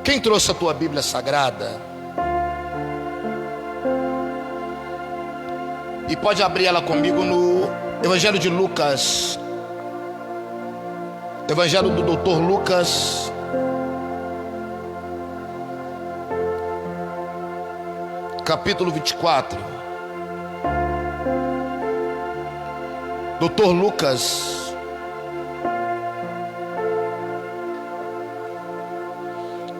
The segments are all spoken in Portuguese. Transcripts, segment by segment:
Quem trouxe a tua Bíblia Sagrada? E pode abrir ela comigo no Evangelho de Lucas. Evangelho do Dr. Lucas. Capítulo 24. Dr. Lucas.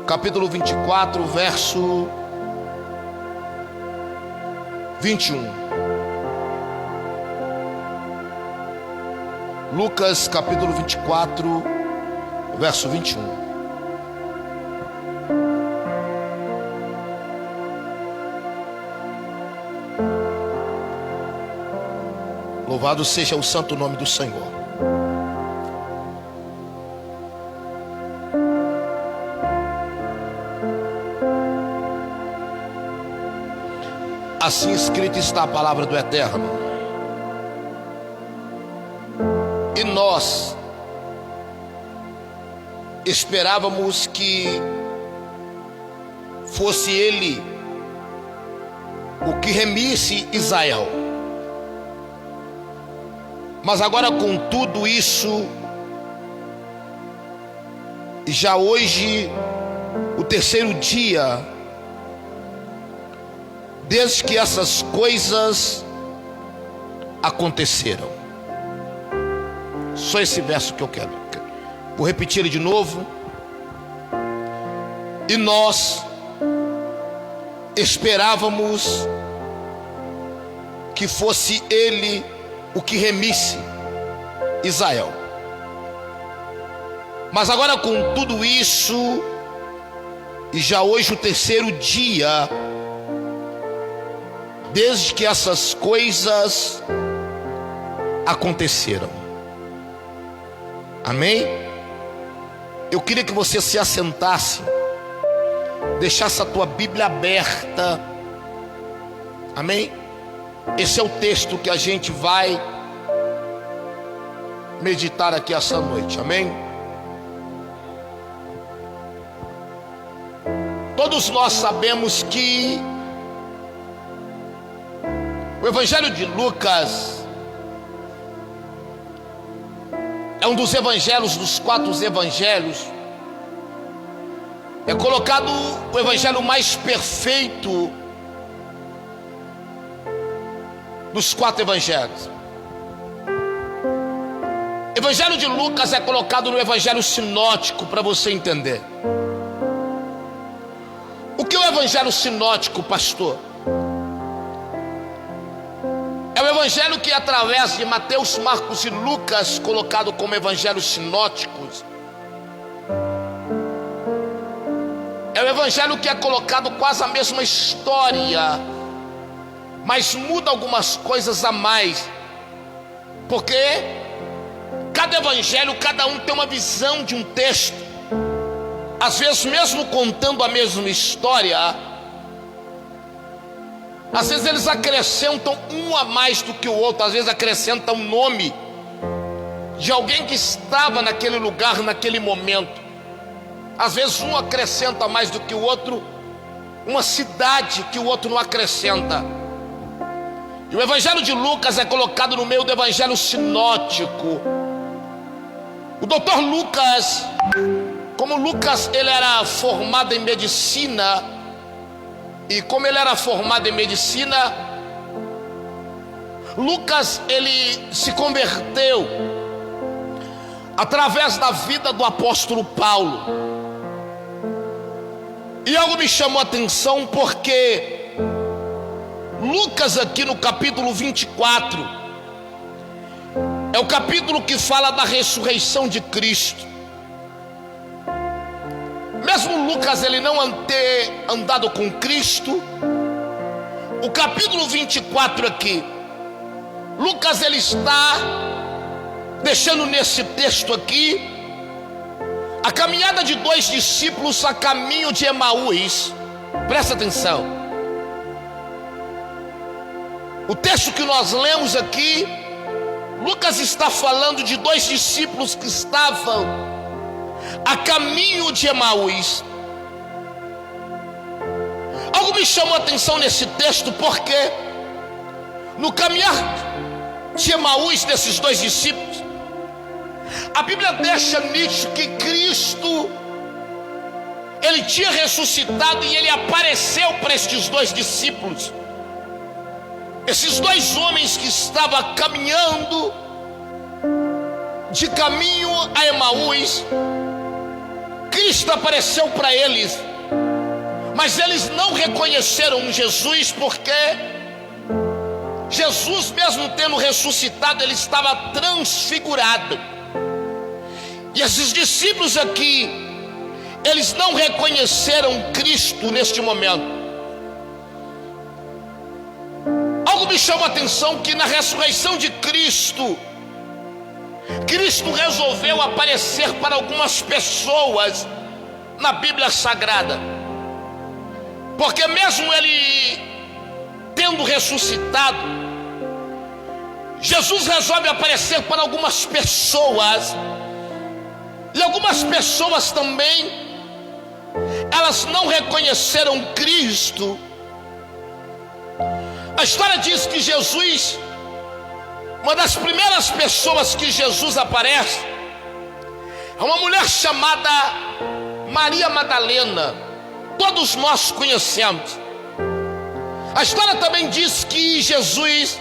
Capítulo 24, verso 21. Lucas capítulo 24, verso 21. Louvado seja o santo nome do Senhor. Assim escrita está a palavra do Eterno. E nós esperávamos que fosse ele o que remisse Israel. Mas agora, com tudo isso, já hoje, o terceiro dia, desde que essas coisas aconteceram. Só esse verso que eu quero. Vou repetir ele de novo. E nós esperávamos que fosse ele o que remisse Israel. Mas agora, com tudo isso, e já hoje o terceiro dia, desde que essas coisas aconteceram. Amém? Eu queria que você se assentasse, deixasse a tua Bíblia aberta. Amém? Esse é o texto que a gente vai meditar aqui essa noite. Amém? Todos nós sabemos que o Evangelho de Lucas é um dos evangelhos, dos 4 evangelhos. É colocado o evangelho mais perfeito dos 4 evangelhos. Evangelho de Lucas é colocado no evangelho sinótico, para você entender. O que é o evangelho sinótico, pastor? É o evangelho que, através de Mateus, Marcos e Lucas, colocado como evangelhos sinóticos, é o evangelho que é colocado quase a mesma história, mas muda algumas coisas a mais, porque cada evangelho, cada um tem uma visão de um texto. Às vezes, mesmo contando a mesma história, às vezes eles acrescentam um a mais do que o outro. Às vezes acrescentam um nome de alguém que estava naquele lugar, naquele momento. Às vezes um acrescenta mais do que o outro, uma cidade que o outro não acrescenta. E o Evangelho de Lucas é colocado no meio do Evangelho sinótico. O Dr. Lucas, como Lucas ele era formado em medicina, e como ele era formado em medicina, Lucas ele se converteu através da vida do apóstolo Paulo. E algo me chamou a atenção, porque Lucas aqui no capítulo 24 é o capítulo que fala da ressurreição de Cristo. Mesmo Lucas ele não ter andado com Cristo, o capítulo 24 aqui, Lucas ele está deixando nesse texto aqui a caminhada de 2 discípulos a caminho de Emaús. Presta atenção. O texto que nós lemos aqui, Lucas está falando de 2 discípulos que estavam a caminho de Emaús. me chamou a atenção nesse texto porque no caminhar de Emaús desses dois discípulos, a Bíblia deixa nítido que Cristo, ele tinha ressuscitado e ele apareceu para estes dois discípulos. Esses dois homens que estavam caminhando de caminho a Emaús, Cristo apareceu para eles, mas eles não reconheceram Jesus, porque Jesus, mesmo tendo ressuscitado, ele estava transfigurado. E esses discípulos aqui, eles não reconheceram Cristo neste momento. Algo me chama a atenção que na ressurreição de Cristo, Cristo resolveu aparecer para algumas pessoas na Bíblia Sagrada, porque mesmo ele tendo ressuscitado, Jesus resolve aparecer para algumas pessoas, e algumas pessoas também, elas não reconheceram Cristo. A história diz que Jesus, uma das primeiras pessoas que Jesus aparece, é uma mulher chamada Maria Madalena. Todos nós conhecemos. A história também diz que Jesus,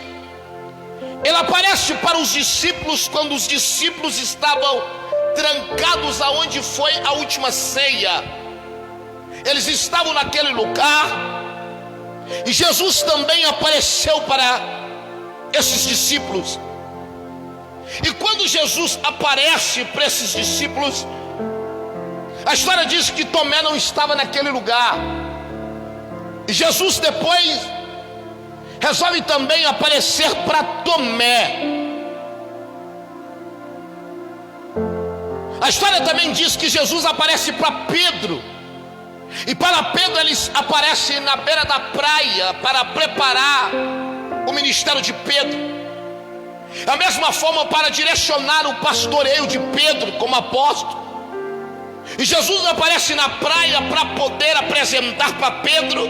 ele aparece para os discípulos quando os discípulos estavam trancados aonde foi a última ceia. Eles estavam naquele lugar e Jesus também apareceu para esses discípulos. E quando Jesus aparece para esses discípulos, a história diz que Tomé não estava naquele lugar. E Jesus depois resolve também aparecer para Tomé. A história também diz que Jesus aparece para Pedro. E para Pedro eles aparecem na beira da praia para preparar o ministério de Pedro. Da mesma forma, para direcionar o pastoreio de Pedro como apóstolo. E Jesus aparece na praia para poder apresentar para Pedro,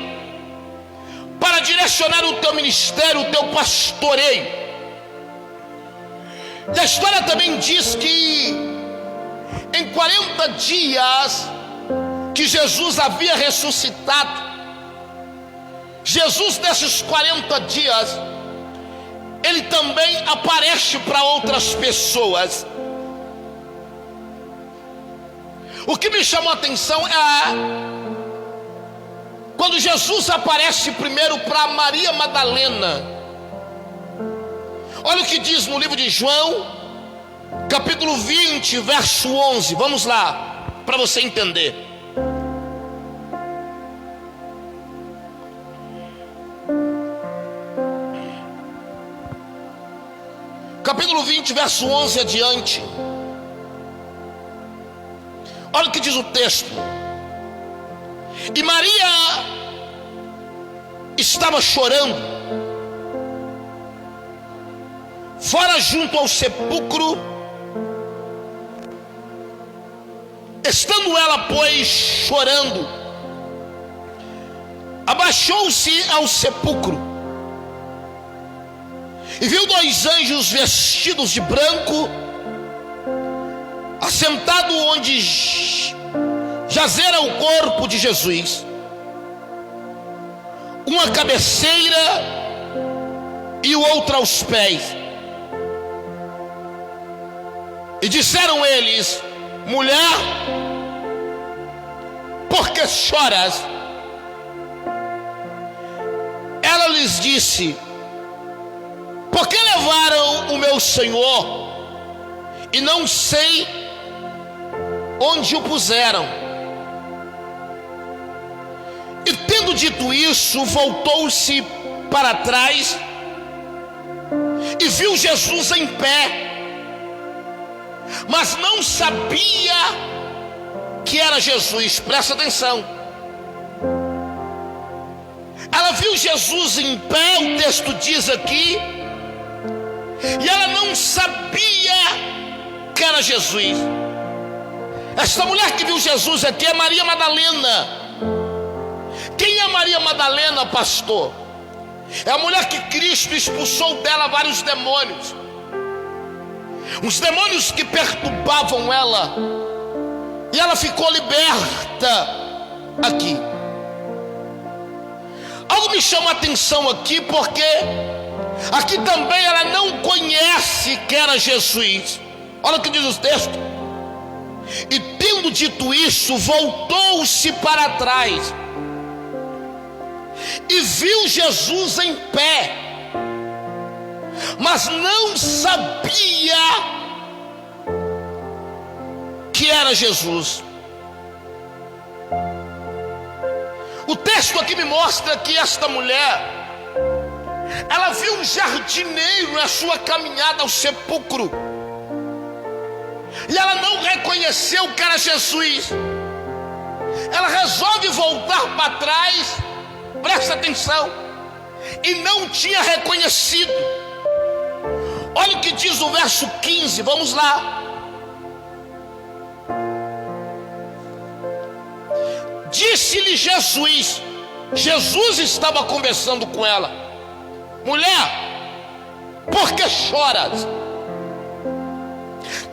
para direcionar o teu ministério, o teu pastoreio. E a história também diz que em 40 dias que Jesus havia ressuscitado, Jesus nesses 40 dias, ele também aparece para outras pessoas. O que me chamou a atenção é quando Jesus aparece primeiro para Maria Madalena. Olha o que diz no livro de João, capítulo 20, verso 11. Vamos lá, para você entender. Capítulo 20, verso 11 adiante. Olha o que diz o texto. E Maria estava chorando fora junto ao sepulcro. Estando ela, pois, chorando, abaixou-se ao sepulcro e viu dois anjos vestidos de branco, assentado onde jazera o corpo de Jesus, uma à cabeceira e o outro aos pés. E disseram eles: mulher, por que choras? Ela lhes disse: por que levaram o meu Senhor e não sei onde o puseram? E tendo dito isso, voltou-se para trás e viu Jesus em pé, mas não sabia que era Jesus. Presta atenção. Ela viu Jesus em pé, o texto diz aqui, e ela não sabia que era Jesus. Esta mulher que viu Jesus aqui é Maria Madalena. Quem é Maria Maria Madalena, pastor, é a mulher que Cristo expulsou dela vários demônios. Os demônios que perturbavam ela, e ela ficou liberta aqui. Algo me chama a atenção aqui, porque aqui também ela não conhece que era Jesus. Olha o que diz o texto: e tendo dito isso, voltou-se para trás e viu Jesus em pé, mas não sabia que era Jesus. O texto aqui me mostra que esta mulher, ela viu um jardineiro na sua caminhada ao sepulcro, e ela não reconheceu que era Jesus. Ela resolve voltar para trás, presta atenção, e não tinha reconhecido. Olha o que diz o verso 15, vamos lá. Disse-lhe Jesus, Jesus estava conversando com ela: mulher, por que choras?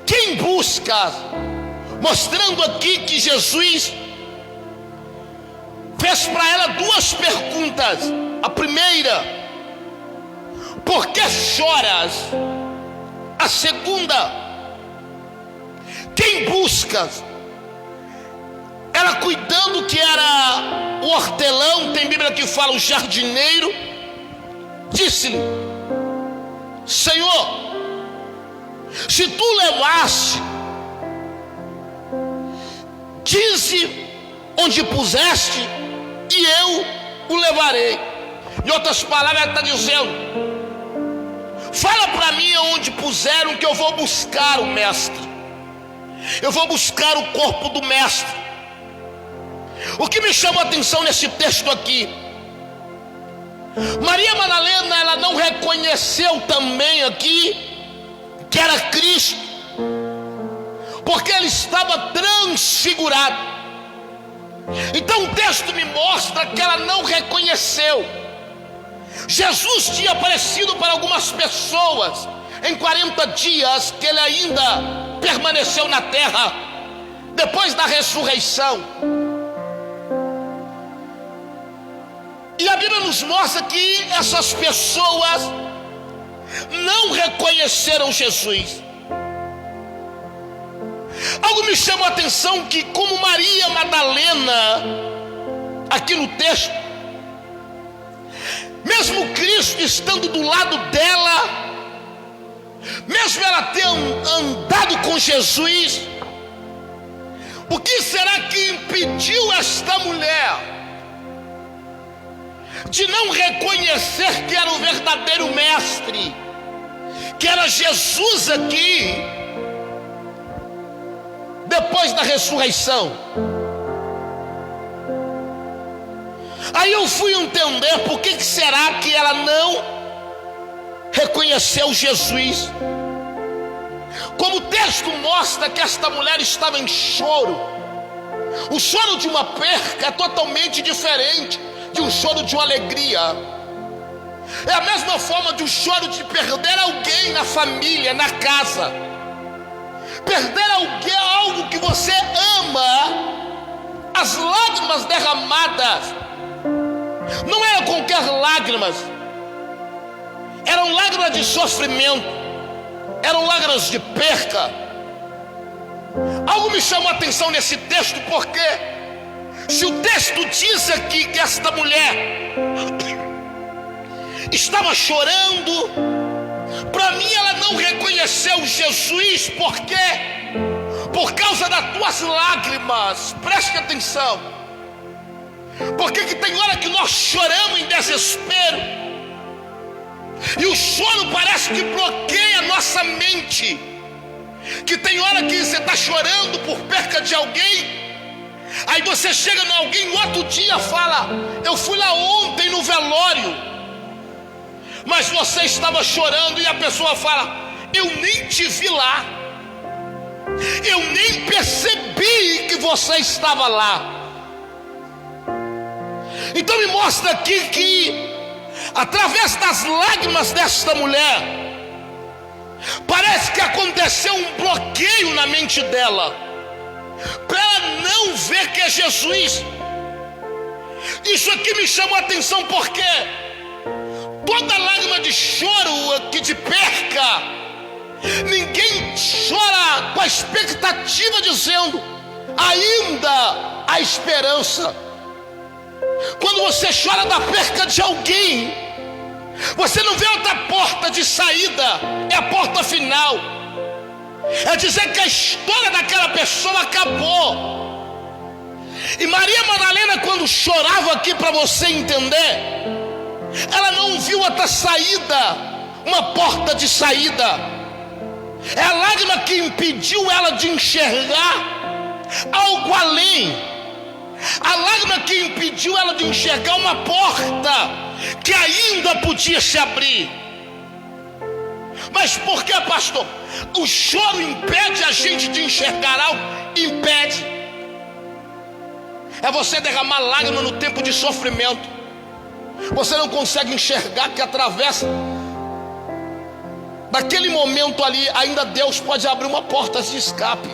Quem buscas? Mostrando aqui que Jesus fez para ela duas perguntas. A primeira: por que choras? A segunda: quem buscas? Ela, cuidando que era o hortelão, tem Bíblia que fala o jardineiro, disse-lhe: Senhor, se tu levaste, dize onde puseste, e eu o levarei. Em outras palavras, ela está dizendo: fala para mim onde puseram, que eu vou buscar o mestre, eu vou buscar o corpo do mestre. O que me chama a atenção nesse texto aqui, Maria Madalena, ela não reconheceu também aqui que era Cristo, porque ele estava transfigurado. Então o texto me mostra que ela não reconheceu. Jesus tinha aparecido para algumas pessoas em 40 dias que ele ainda permaneceu na terra, depois da ressurreição. E a Bíblia nos mostra que essas pessoas não reconheceram Jesus. Algo me chama a atenção, que como Maria Madalena, aqui no texto, mesmo Cristo estando do lado dela, mesmo ela ter andado com Jesus, o que será que impediu esta mulher de não reconhecer que era o verdadeiro mestre, que era Jesus aqui, depois da ressurreição? Aí eu fui entender por que será que ela não reconheceu Jesus. Como o texto mostra que esta mulher estava em choro. O choro de uma perca é totalmente diferente de um choro de uma alegria. É a mesma forma de um choro de perder alguém na família, na casa. Perder alguém, algo que você ama. As lágrimas derramadas não eram qualquer lágrimas, eram lágrimas de sofrimento, eram lágrimas de perca. Algo me chamou a atenção nesse texto, porque se o texto diz aqui que esta mulher estava chorando, para mim ela não reconheceu Jesus, porque por causa das tuas lágrimas. Preste atenção, porque que tem hora que nós choramos em desespero, e o choro parece que bloqueia a nossa mente. Que tem hora que você está chorando por perca de alguém, aí você chega em alguém no outro dia, fala: eu fui lá ontem no velório, mas você estava chorando, e a pessoa fala: eu nem te vi lá, eu nem percebi que você estava lá. Então me mostra aqui que, através das lágrimas desta mulher, parece que aconteceu um bloqueio na mente dela, para ela não ver que é Jesus. Isso aqui me chamou a atenção, porque toda lágrima de choro que te perca, ninguém chora com a expectativa dizendo: ainda há esperança. Quando você chora da perca de alguém, você não vê outra porta de saída, é a porta final, é dizer que a história daquela pessoa acabou. E Maria Madalena, quando chorava aqui, para você entender, ela não viu outra saída, uma porta de saída. É a lágrima que impediu ela de enxergar algo além. A lágrima que impediu ela de enxergar uma porta que ainda podia se abrir. Mas por que, pastor? O choro impede a gente de enxergar algo? Impede. É você derramar lágrima no tempo de sofrimento. Você não consegue enxergar que através daquele momento ali, ainda Deus pode abrir uma porta de escape,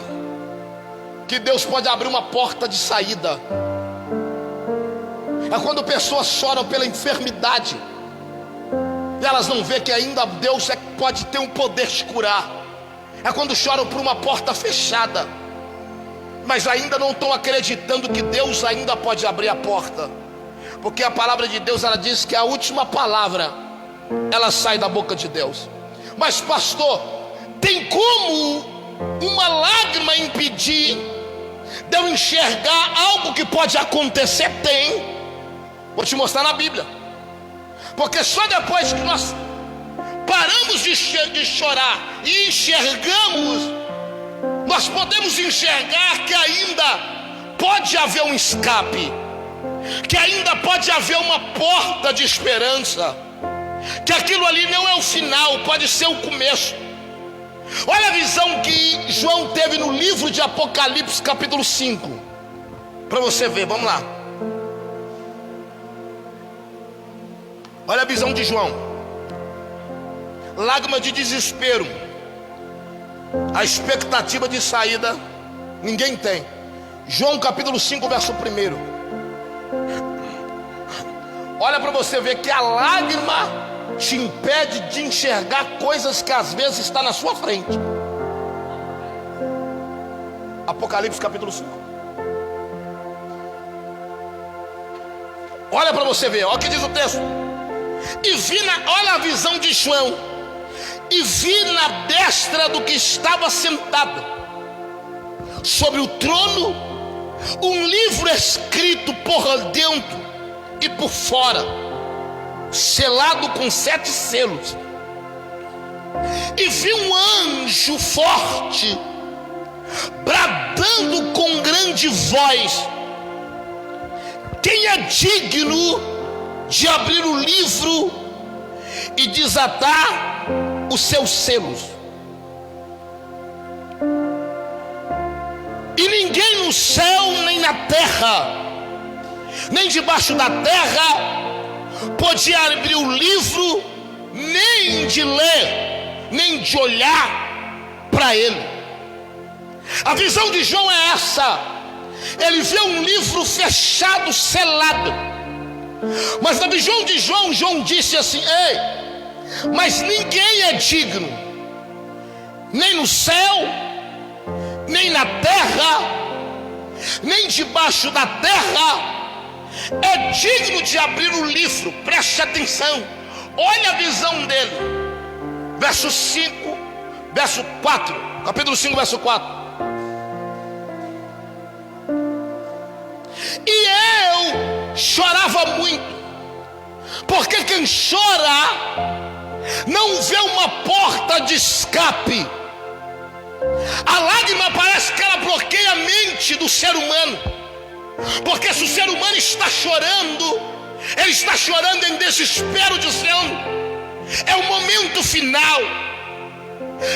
que Deus pode abrir uma porta de saída. É quando pessoas choram pela enfermidade, e elas não vê que ainda Deus pode ter um poder de curar. É quando choram por uma porta fechada, mas ainda não estão acreditando que Deus ainda pode abrir a porta. Porque a palavra de Deus, ela diz que a última palavra, ela sai da boca de Deus. Mas pastor, tem como uma lágrima impedir de eu enxergar algo que pode acontecer? Tem. Vou te mostrar na Bíblia. Porque só depois que nós paramos de chorar e enxergamos, nós podemos enxergar que ainda pode haver um escape, que ainda pode haver uma porta de esperança, que aquilo ali não é o final, pode ser o começo. Olha a visão que João teve no livro de Apocalipse, capítulo 5, para você ver, vamos lá. Olha a visão de João. Lágrima de desespero, a expectativa de saída ninguém tem. João capítulo 5, verso 1. Olha para você ver que a lágrima te impede de enxergar coisas que às vezes está na sua frente. Apocalipse capítulo 5. Olha para você ver, olha o que diz o texto. E vi olha a visão de João. E vi na destra do que estava sentado sobre o trono um livro escrito por dentro e por fora, selado com 7 selos. E vi um anjo forte bradando com grande voz: quem é digno de abrir o livro e desatar os seus selos? E ninguém no céu, nem na terra, nem debaixo da terra, podia abrir o livro, nem de ler, nem de olhar para ele. A visão de João é essa. Ele vê um livro fechado, selado. Mas na visão de João, João disse assim: ei, mas ninguém é digno, nem no céu, nem na terra, nem debaixo da terra, é digno de abrir o livro. Preste atenção, olha a visão dele. Verso 5, verso 4, capítulo 5, verso 4. E eu chorava muito, porque quem chora não vê uma porta de escape. A lágrima parece que ela bloqueia a mente do ser humano, porque se o ser humano está chorando, ele está chorando em desespero, dizendo: é o momento final.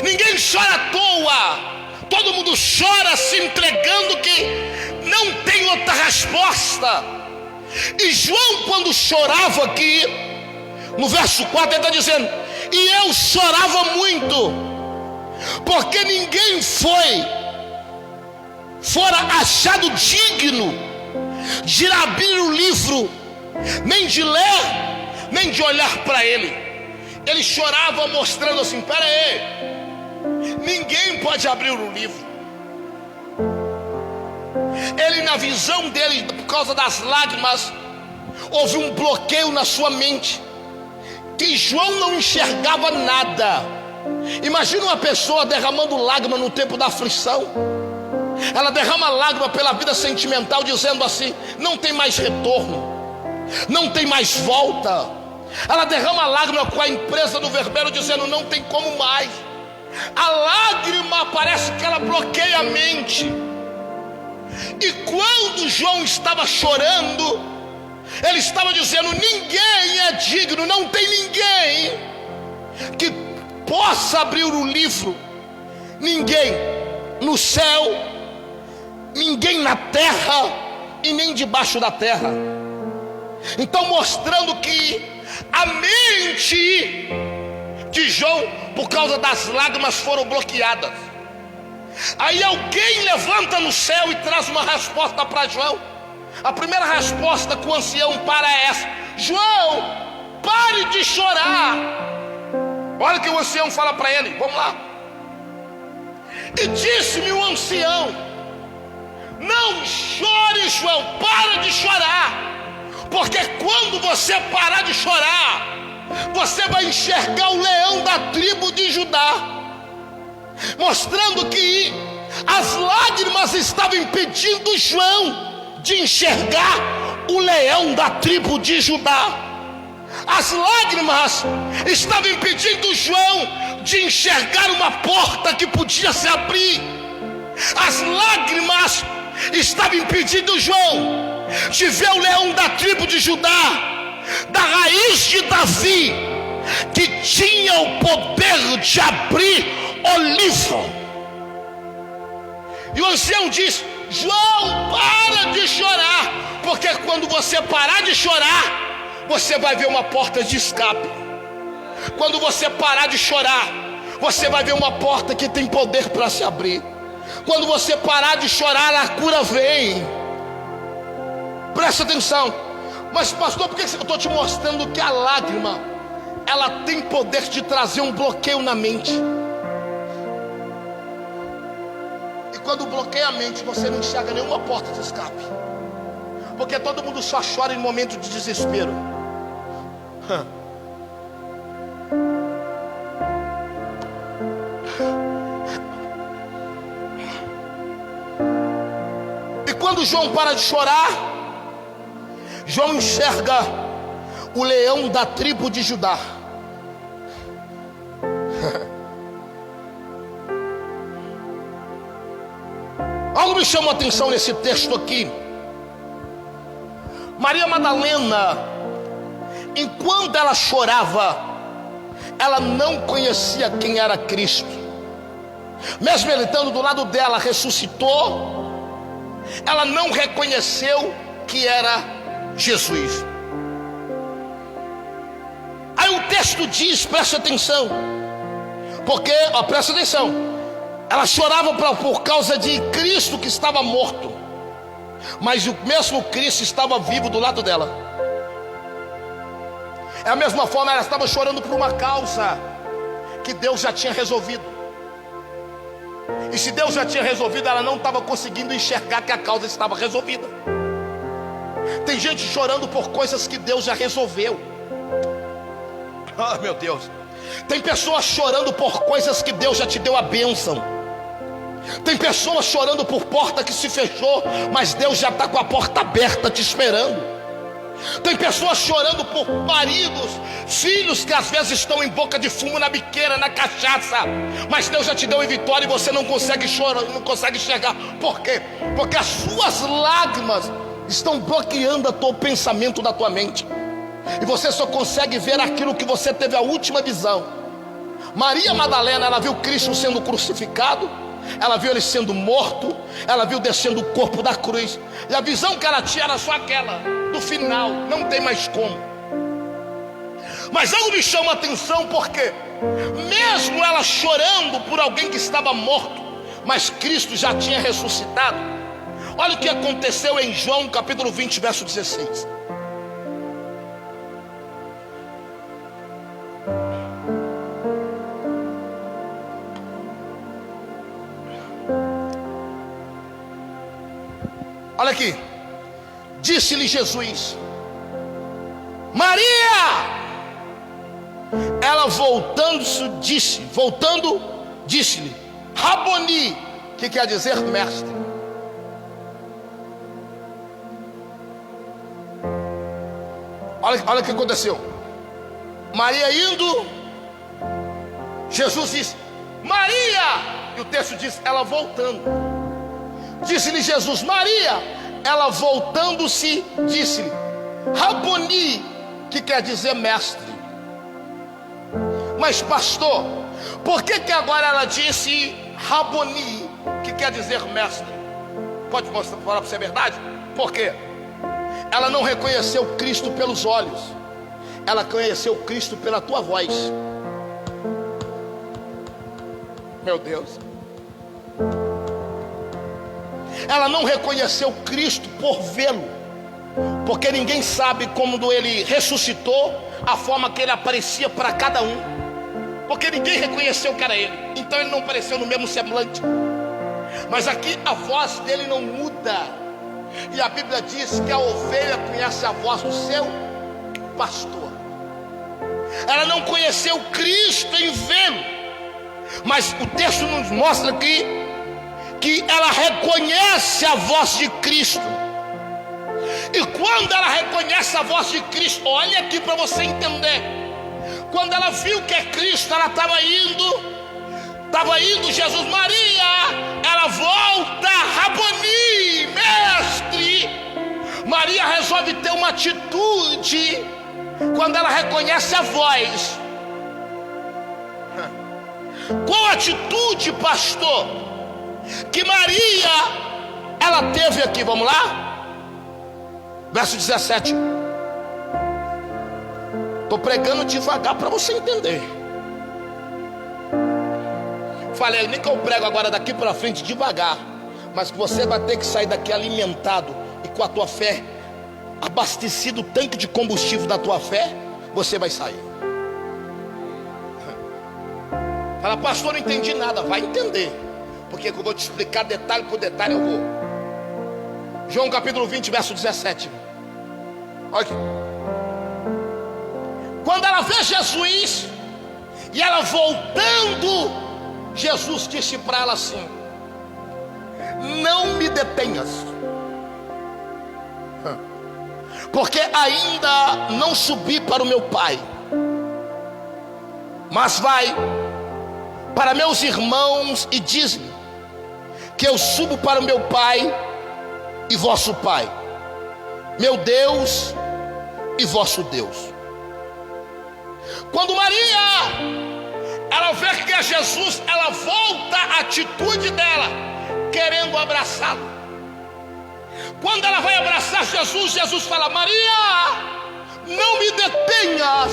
Ninguém chora à toa, todo mundo chora se entregando que não tem outra resposta. E João, quando chorava aqui, no verso 4, ele está dizendo: e eu chorava muito, porque ninguém fora achado digno de abrir o livro, nem de ler, nem de olhar para ele. Ele chorava mostrando assim: pera aí, ninguém pode abrir o livro. Ele, na visão dele, por causa das lágrimas, houve um bloqueio na sua mente, que João não enxergava nada. Imagina uma pessoa derramando lágrima no tempo da aflição. Ela derrama lágrima pela vida sentimental, dizendo assim: não tem mais retorno, não tem mais volta. Ela derrama lágrima com a empresa do vermelho, dizendo: não tem como mais. A lágrima parece que ela bloqueia a mente. E quando João estava chorando, ele estava dizendo: ninguém é digno, não tem ninguém que possa abrir o livro, ninguém no céu, ninguém na terra e nem debaixo da terra. Então, mostrando que a mente de João, por causa das lágrimas, foram bloqueadas. Aí alguém levanta no céu e traz uma resposta para João. A primeira resposta que o ancião para é essa: João, pare de chorar. Olha o que o ancião fala para ele, vamos lá. E disse-me o ancião: não chore, João, para de chorar, porque quando você parar de chorar, você vai enxergar o leão da tribo de Judá. Mostrando que as lágrimas estavam impedindo João de enxergar o leão da tribo de Judá. As lágrimas estavam impedindo João de enxergar uma porta que podia se abrir. As lágrimas estavam impedindo João de ver o leão da tribo de Judá, da raiz de Davi, que tinha o poder de abrir o livro. E o ancião diz: João, para de chorar, porque quando você parar de chorar, você vai ver uma porta de escape. Quando você parar de chorar, você vai ver uma porta que tem poder para se abrir. Quando você parar de chorar, a cura vem. Presta atenção. Mas pastor, por que eu estou te mostrando que a lágrima, ela tem poder de trazer um bloqueio na mente? E quando bloqueia a mente, você não enxerga nenhuma porta de escape, porque todo mundo só chora em momento de desespero. E quando João para de chorar, João enxerga o leão da tribo de Judá. Algo me chamou a atenção nesse texto aqui. Maria Madalena, enquanto ela chorava, ela não conhecia quem era Cristo. Mesmo ele estando do lado dela, ressuscitou, ela não reconheceu que era Jesus. Aí o texto diz, presta atenção, porque, presta atenção, ela chorava por causa de Cristo que estava morto, mas o mesmo Cristo estava vivo do lado dela. É a mesma forma, ela estava chorando por uma causa que Deus já tinha resolvido. E se Deus já tinha resolvido, ela não estava conseguindo enxergar que a causa estava resolvida. Tem gente chorando por coisas que Deus já resolveu. Ah, meu Deus. Tem pessoas chorando por coisas que Deus já te deu a bênção. Tem pessoas chorando por porta que se fechou, mas Deus já está com a porta aberta te esperando. Tem pessoas chorando por maridos, filhos que às vezes estão em boca de fumo, na biqueira, na cachaça, mas Deus já te deu em vitória e você não consegue chorar, não consegue enxergar. Por quê? Porque as suas lágrimas estão bloqueando o pensamento da tua mente, e você só consegue ver aquilo que você teve a última visão. Maria Madalena, ela viu Cristo sendo crucificado, ela viu ele sendo morto, ela viu descendo o corpo da cruz, e a visão que ela tinha era só aquela, do final, não tem mais como. Mas algo me chama a atenção, porque mesmo ela chorando por alguém que estava morto, mas Cristo já tinha ressuscitado, olha o que aconteceu em João capítulo 20, verso 16. Olha aqui, disse-lhe Jesus: Maria! Ela voltando, disse-lhe: Raboni, que quer dizer mestre. Olha o que aconteceu. Maria indo, Jesus disse: Maria! E o texto diz, ela voltando. Disse-lhe Jesus: Maria! Ela voltando-se, disse-lhe: Raboni, que quer dizer mestre. Mas pastor, por que agora ela disse Raboni, que quer dizer mestre? Pode mostrar para você a verdade? Por quê? Ela não reconheceu Cristo pelos olhos, ela conheceu Cristo pela tua voz. Meu Deus. Ela não reconheceu Cristo por vê-lo, porque ninguém sabe como ele ressuscitou, a forma que ele aparecia para cada um, porque ninguém reconheceu que era ele, então ele não apareceu no mesmo semblante. Mas aqui a voz dele não muda, e a Bíblia diz que a ovelha conhece a voz do seu pastor. Ela não conheceu Cristo em vê-lo, mas o texto nos mostra aqui que ela reconhece a voz de Cristo. E quando ela reconhece a voz de Cristo, olha aqui para você entender, quando ela viu que é Cristo, ela estava indo, Jesus, Maria, ela volta, Raboni, mestre. Maria resolve ter uma atitude quando ela reconhece a voz. Qual atitude, pastor, que Maria ela teve aqui? Vamos lá? Verso 17. Estou pregando devagar para você entender. Falei, nem que eu prego agora daqui para frente devagar, mas que você vai ter que sair daqui alimentado e com a tua fé, abastecido o tanque de combustível da tua fé, você vai sair. Fala, pastor, não entendi nada. Vai entender, porque eu vou te explicar detalhe por detalhe. Eu vou. João capítulo 20, verso 17. Olha aqui. Quando ela vê Jesus e ela voltando, Jesus disse para ela assim: não me detenhas, porque ainda não subi para o meu Pai, mas vai para meus irmãos e diz-lhe que eu subo para o meu Pai e vosso Pai, meu Deus e vosso Deus. Quando Maria ela vê que é Jesus, ela volta à atitude dela, querendo abraçá-lo. Quando ela vai abraçar Jesus, Jesus fala: Maria, não me detenhas.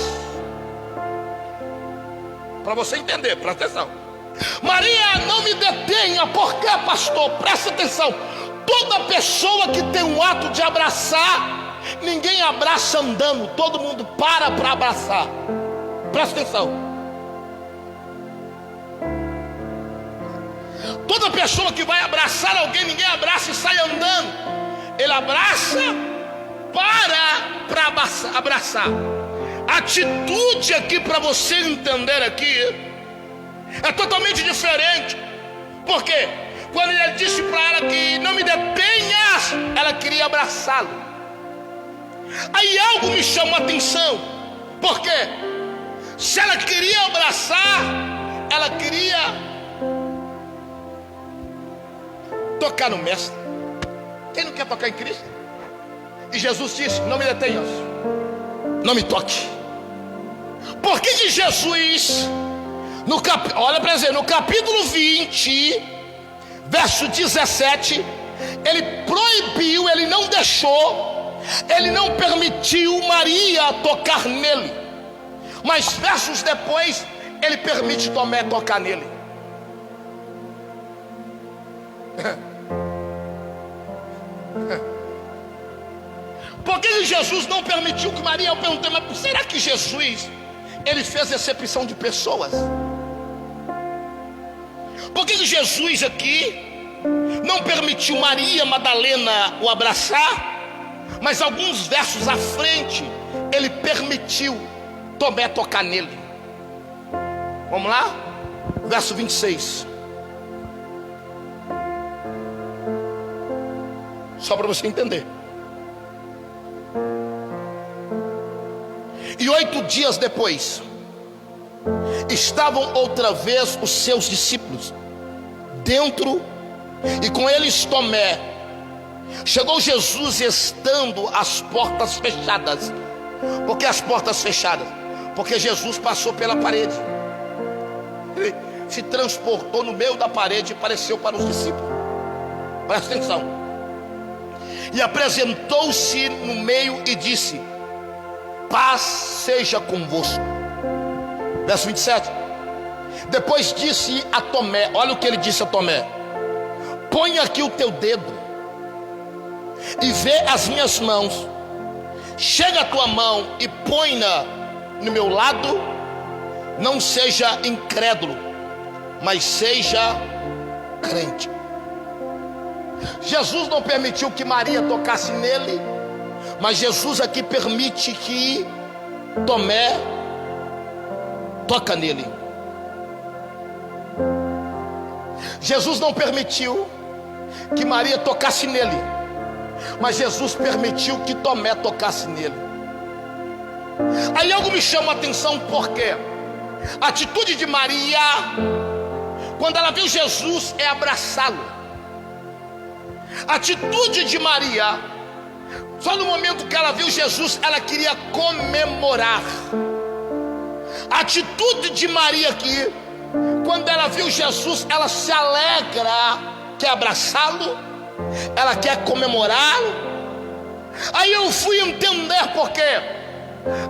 Para você entender, presta atenção. Maria, não me detenha. Por quê, pastor? Presta atenção. Toda pessoa que tem um ato de abraçar, ninguém abraça andando, todo mundo para abraçar. Presta atenção. Toda pessoa que vai abraçar alguém, ninguém abraça e sai andando. Ele abraça para abraçar. A atitude aqui, para você entender aqui, é totalmente diferente. Por quê? Quando ele disse para ela que não me detenhas, ela queria abraçá-lo. Aí algo me chamou a atenção. Por quê? Se ela queria abraçar, ela queria tocar no mestre. Quem não quer tocar em Cristo? E Jesus disse: não me detenhas, não me toque. Porque de Jesus, olha para dizer, no capítulo 20, verso 17, ele proibiu, ele não deixou, ele não permitiu Maria tocar nele. Mas versos depois, ele permite Tomé tocar nele. Por que Jesus não permitiu que Maria? Eu perguntei, mas será que Jesus, ele fez acepção de pessoas? Por que Jesus aqui não permitiu Maria Madalena o abraçar, mas alguns versos à frente ele permitiu Tomé tocar nele? Vamos lá? Verso 26. Só para você entender. E 8 dias depois, estavam outra vez os seus discípulos dentro, e com eles Tomé. Chegou Jesus estando as portas fechadas. Por que as portas fechadas? Porque Jesus passou pela parede. Ele se transportou no meio da parede e apareceu para os discípulos. Presta atenção. E apresentou-se no meio e disse: paz seja convosco. Verso 27. Depois disse a Tomé, olha o que ele disse a Tomé: põe aqui o teu dedo e vê as minhas mãos. Chega a tua mão e põe-na no meu lado. Não seja incrédulo, mas seja crente. Jesus não permitiu que Maria tocasse nele, mas Jesus aqui permite que Tomé toca nele. Jesus não permitiu que Maria tocasse nele, mas Jesus permitiu que Tomé tocasse nele. Aí algo me chama a atenção, porque a atitude de Maria, quando ela viu Jesus, é abraçá-lo. A atitude de Maria, só no momento que ela viu Jesus, ela queria comemorar. A atitude de Maria aqui, quando ela viu Jesus, ela se alegra, quer abraçá-lo, ela quer comemorá-lo. Aí eu fui entender porque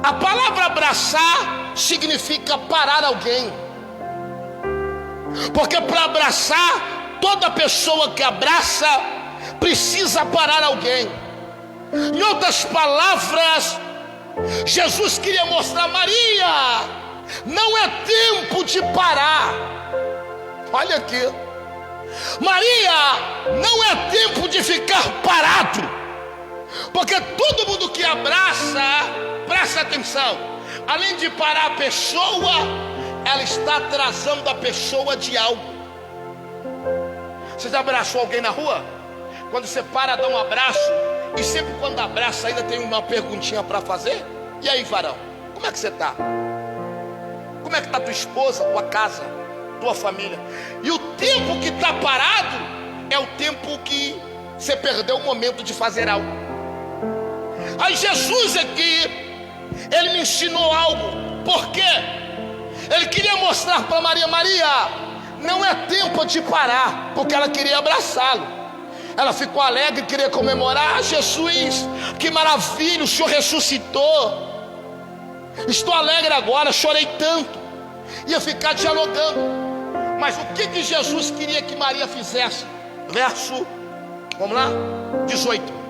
a palavra abraçar significa parar alguém. Porque para abraçar, toda pessoa que abraça precisa parar alguém. Em outras palavras, Jesus queria mostrar: Maria, não é tempo de parar. Olha aqui, Maria, não é tempo de ficar parado. Porque todo mundo que abraça, presta atenção, além de parar a pessoa, ela está atrasando a pessoa de algo. Você já abraçou alguém na rua? Quando você para, dá um abraço, e sempre quando abraça ainda tem uma perguntinha para fazer. E aí, varão, como é que você está? Como é que está tua esposa, tua casa, tua família? E o tempo que está parado é o tempo que você perdeu o momento de fazer algo. Aí Jesus aqui, ele me ensinou algo. Por quê? Ele queria mostrar para Maria: Maria, não é tempo de parar, porque ela queria abraçá-lo. Ela ficou alegre, queria comemorar: ah, Jesus, que maravilha, o Senhor ressuscitou. Estou alegre agora, chorei tanto. Ia ficar dialogando. Mas o que Jesus queria que Maria fizesse? Verso, vamos lá, 18.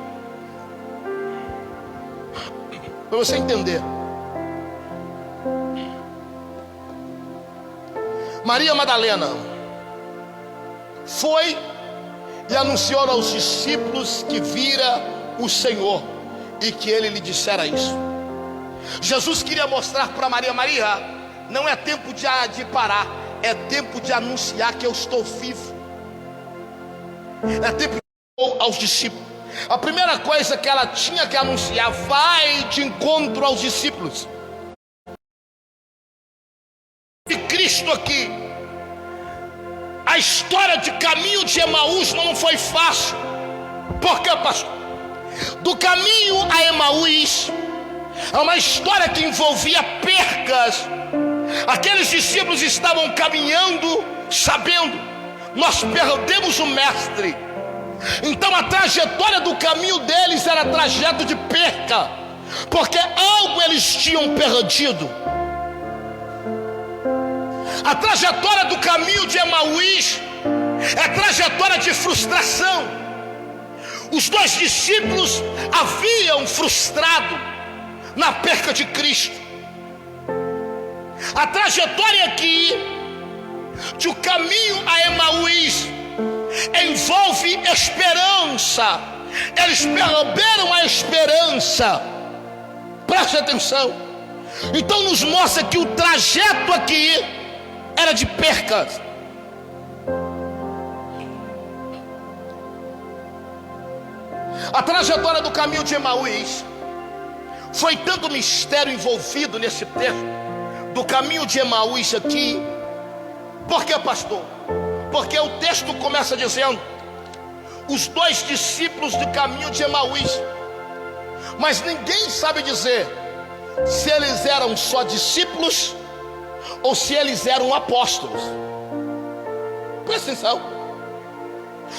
Para você entender. Maria Madalena foi e anunciou aos discípulos que vira o Senhor e que ele lhe dissera isso. Jesus queria mostrar para Maria: Maria, não é tempo de parar, é tempo de anunciar que eu estou vivo. É tempo de aos discípulos. A primeira coisa que ela tinha que anunciar: vai de encontro aos discípulos. E Cristo aqui, a história de caminho de Emaús não foi fácil. Por quê, pastor? Do caminho a Emaús é uma história que envolvia percas. Aqueles discípulos estavam caminhando sabendo: nós perdemos o mestre. Então a trajetória do caminho deles era trajeto de perca, porque algo eles tinham perdido. A trajetória do caminho de Emaús é trajetória de frustração. Os dois discípulos haviam frustrado na perca de Cristo. A trajetória aqui de o caminho a Emaús envolve esperança. Eles perderam a esperança. Preste atenção. Então nos mostra que o trajeto aqui era de perca. A trajetória do caminho de Emaús foi tanto mistério envolvido nesse texto do caminho de Emaús aqui. Por que, pastor? Porque o texto começa dizendo os dois discípulos do caminho de Emaús, mas ninguém sabe dizer se eles eram só discípulos ou se eles eram apóstolos. Presta atenção.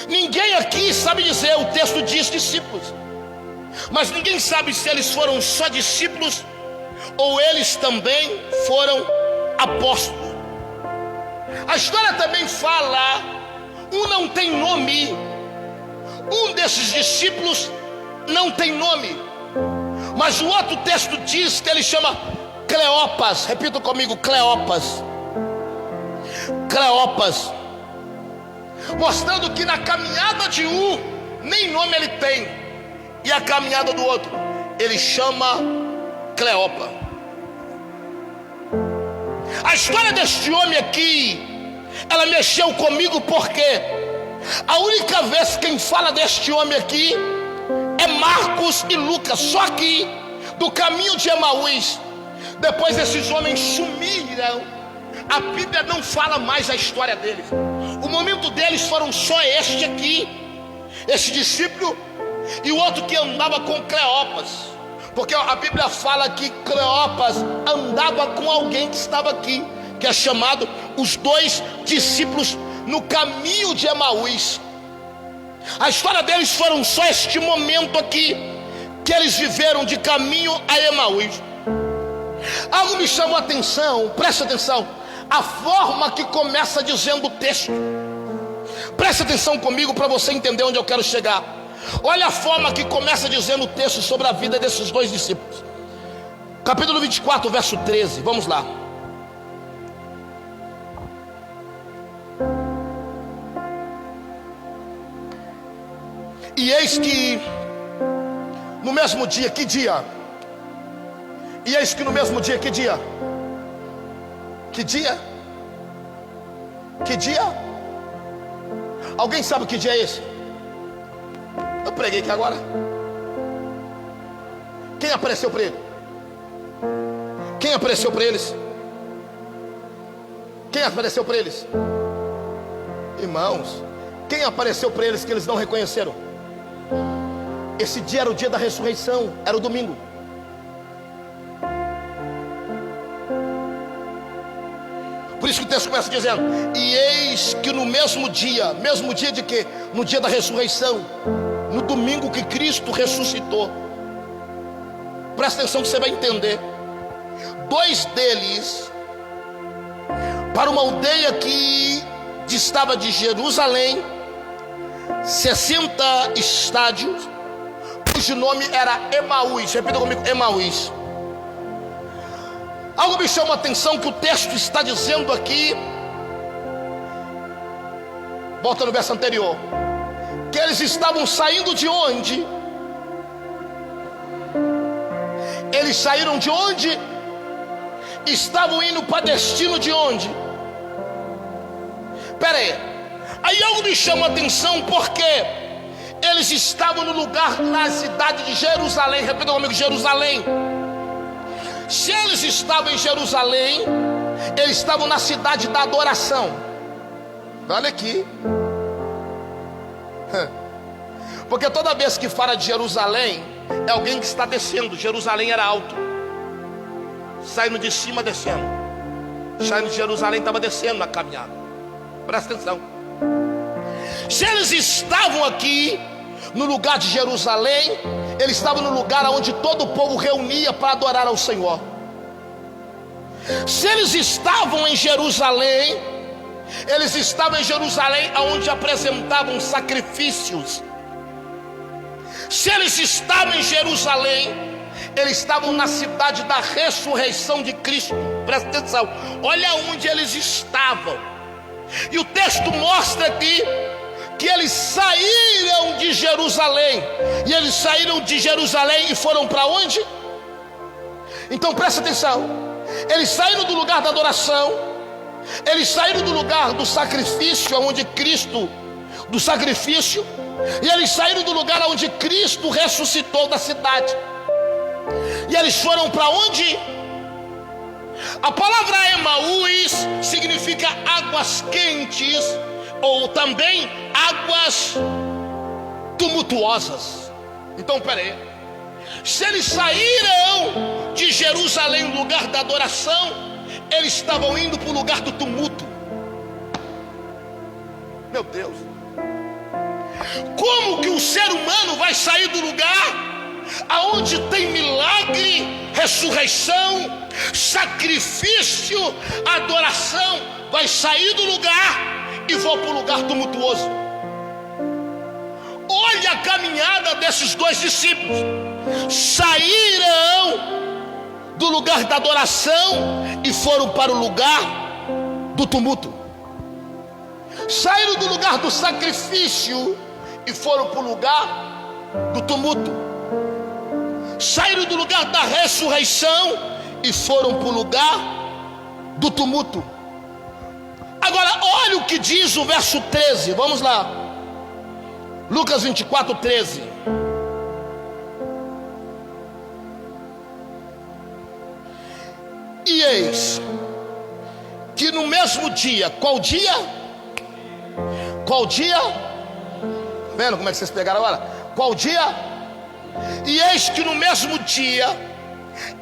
Ninguém aqui sabe dizer, o texto diz discípulos, mas ninguém sabe se eles foram só discípulos ou eles também foram apóstolos. A história também fala, um não tem nome, um desses discípulos não tem nome, mas o outro texto diz que ele chama Cleopas. Repita comigo, Cleopas. Cleopas, mostrando que na caminhada de um nem nome ele tem, e a caminhada do outro ele chama Cleopa. A história deste homem aqui, ela mexeu comigo, porque a única vez quem fala deste homem aqui é Marcos e Lucas. Só que do caminho de Emaús, depois esses homens sumiram, a Bíblia não fala mais a história deles. O momento deles foram só este aqui, esse discípulo, e o outro que andava com Cleopas, porque a Bíblia fala que Cleopas andava com alguém que estava aqui, que é chamado os dois discípulos no caminho de Emaús. A história deles foram só este momento aqui que eles viveram de caminho a Emaús. Algo me chamou a atenção, presta atenção, a forma que começa dizendo o texto. Presta atenção comigo para você entender onde eu quero chegar. Olha a forma que começa dizendo o texto sobre a vida desses dois discípulos. Capítulo 24, verso 13, vamos lá. E eis que no mesmo dia, que dia? E eis que no mesmo dia, que dia? Que dia? Que dia? Alguém sabe que dia é esse? Eu preguei aqui agora. Quem apareceu para ele? Quem apareceu para eles? Quem apareceu para eles? Irmãos, quem apareceu para eles que eles não reconheceram? Esse dia era o dia da ressurreição, era o domingo. Por isso que o texto começa dizendo: e eis que no mesmo dia de quê? No dia da ressurreição, no domingo que Cristo ressuscitou. Presta atenção que você vai entender. Dois deles, para uma aldeia que distava de Jerusalém 60 estádios, cujo nome era Emaús. Repita comigo, Emaús. Algo me chama a atenção que o texto está dizendo aqui. Volta no verso anterior. Que eles estavam saindo de onde? Eles saíram de onde? Estavam indo para destino de onde? Espera aí algo me chama a atenção, porque eles estavam no lugar, na cidade de Jerusalém. Repita comigo, Jerusalém. Se eles estavam em Jerusalém, eles estavam na cidade da adoração. Olha aqui. Porque toda vez que fala de Jerusalém, é alguém que está descendo. Jerusalém era alto, saindo de cima, descendo. Saindo de Jerusalém, estava descendo na caminhada. Presta atenção. Se eles estavam aqui no lugar de Jerusalém, eles estavam no lugar onde todo o povo reunia para adorar ao Senhor. Se eles estavam em Jerusalém, eles estavam em Jerusalém onde apresentavam sacrifícios. Se eles estavam em Jerusalém, eles estavam na cidade da ressurreição de Cristo. Presta atenção, olha onde eles estavam. E o texto mostra aqui que eles saíram de Jerusalém. E eles saíram de Jerusalém e foram para onde? Então presta atenção, eles saíram do lugar da adoração, eles saíram do lugar do sacrifício, onde Cristo, do sacrifício, e eles saíram do lugar onde Cristo ressuscitou da cidade. E eles foram para onde? A palavra Emaús significa águas quentes, ou também águas tumultuosas. Então peraí, se eles saíram de Jerusalém, no lugar da adoração, eles estavam indo para o lugar do tumulto. Meu Deus, como que o ser humano vai sair do lugar aonde tem milagre, ressurreição, sacrifício, adoração, vai sair do lugar e vou para o lugar tumultuoso? Olha a caminhada desses dois discípulos. Saíram do lugar da adoração e foram para o lugar do tumulto. Saíram do lugar do sacrifício e foram para o lugar do tumulto. Saíram do lugar da ressurreição e foram para o lugar do tumulto. Agora olha o que diz o verso 13, vamos lá, Lucas 24, 13. E eis que no mesmo dia, qual dia? Qual dia? Vendo como é que vocês pegaram agora? Qual dia? E eis que no mesmo dia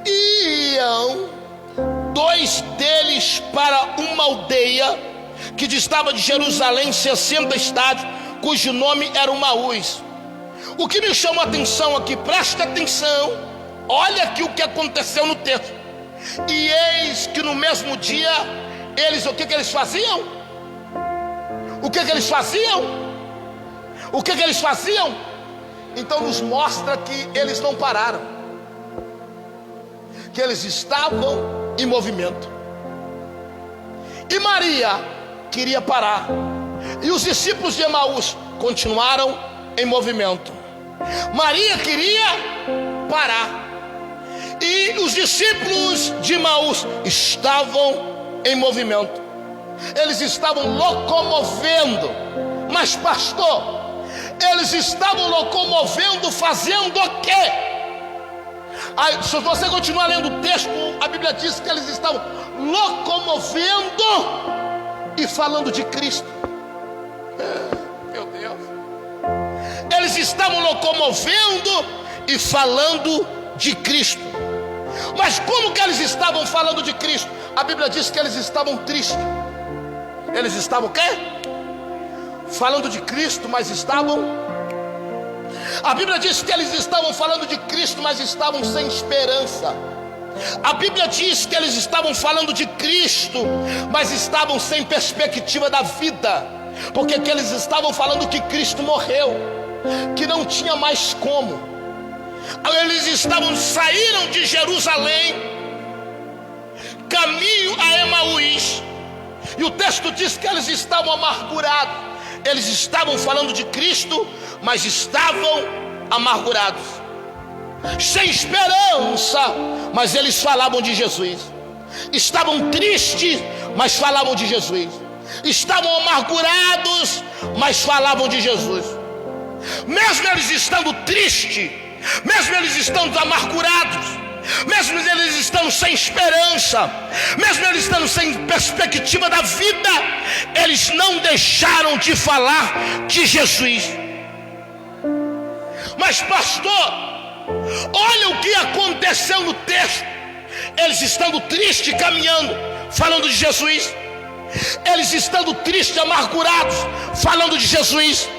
iam dois deles para uma aldeia que distava de Jerusalém 60 estádios, cujo nome era Emaús. O que me chama a atenção aqui, presta atenção, olha aqui o que aconteceu no texto. E eis que no mesmo dia eles, o que eles faziam? O que eles faziam? O que eles faziam? Então nos mostra que eles não pararam, que eles estavam em movimento. E Maria queria parar, e os discípulos de Emaús continuaram em movimento. Maria queria parar, e os discípulos de Emaús estavam em movimento. Eles estavam locomovendo. Mas pastor, eles estavam locomovendo fazendo o quê? Aí, se você continuar lendo o texto, a Bíblia diz que eles estavam locomovendo e falando de Cristo. Meu Deus. Eles estavam locomovendo e falando de Cristo. Mas como que eles estavam falando de Cristo? A Bíblia diz que eles estavam tristes. Eles estavam o quê? Falando de Cristo, mas estavam... A Bíblia diz que eles estavam falando de Cristo, mas estavam sem esperança. A Bíblia diz que eles estavam falando de Cristo, mas estavam sem perspectiva da vida, porque que eles estavam falando que Cristo morreu, que não tinha mais como. Eles saíram de Jerusalém, caminho a Emaús, e o texto diz que eles estavam amargurados. Eles estavam falando de Cristo, mas estavam amargurados, sem esperança, mas eles falavam de Jesus. Estavam tristes, mas falavam de Jesus. Estavam amargurados, mas falavam de Jesus. Mesmo eles estando tristes, mesmo eles estando amargurados, mesmo eles estando sem esperança, mesmo eles estando sem perspectiva da vida, eles não deixaram de falar de Jesus. Mas pastor, olha o que aconteceu no texto. Eles estando tristes, caminhando, falando de Jesus. Eles estando tristes, amargurados, falando de Jesus.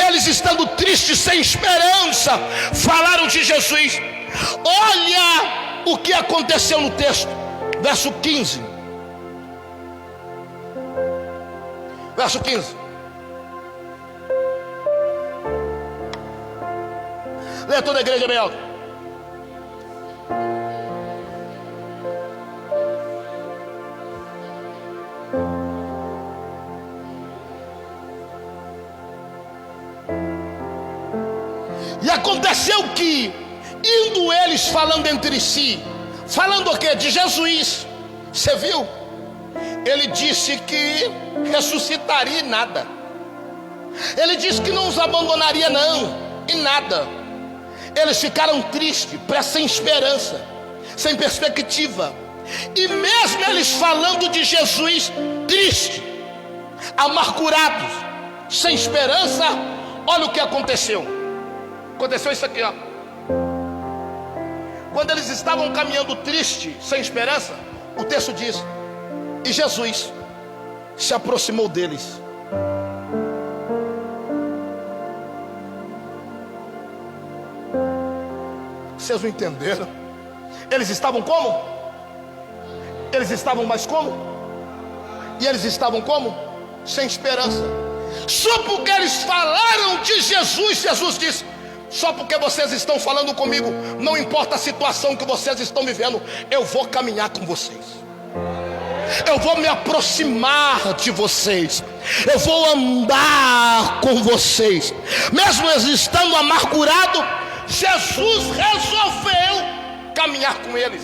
Eles estando tristes, sem esperança, falaram de Jesus. Olha o que aconteceu no texto, verso 15. Verso 15. Leia toda a igreja bem alto. E aconteceu que, indo eles falando entre si, falando o quê? De Jesus. Você viu? Ele disse que ressuscitaria em nada. Ele disse que não os abandonaria não, em nada. Eles ficaram tristes, sem esperança, sem perspectiva. E mesmo eles falando de Jesus, tristes, amargurados, sem esperança, olha o que aconteceu. Aconteceu isso aqui, ó. Quando eles estavam caminhando tristes, sem esperança, o texto diz: e Jesus se aproximou deles. Vocês não entenderam? Eles estavam como? Eles estavam mais como? E eles estavam como? Sem esperança. Só porque eles falaram de Jesus, Jesus disse: só porque vocês estão falando comigo, não importa a situação que vocês estão vivendo, eu vou caminhar com vocês. Eu vou me aproximar de vocês. Eu vou andar com vocês. Mesmo eles estando amargurados, Jesus resolveu caminhar com eles.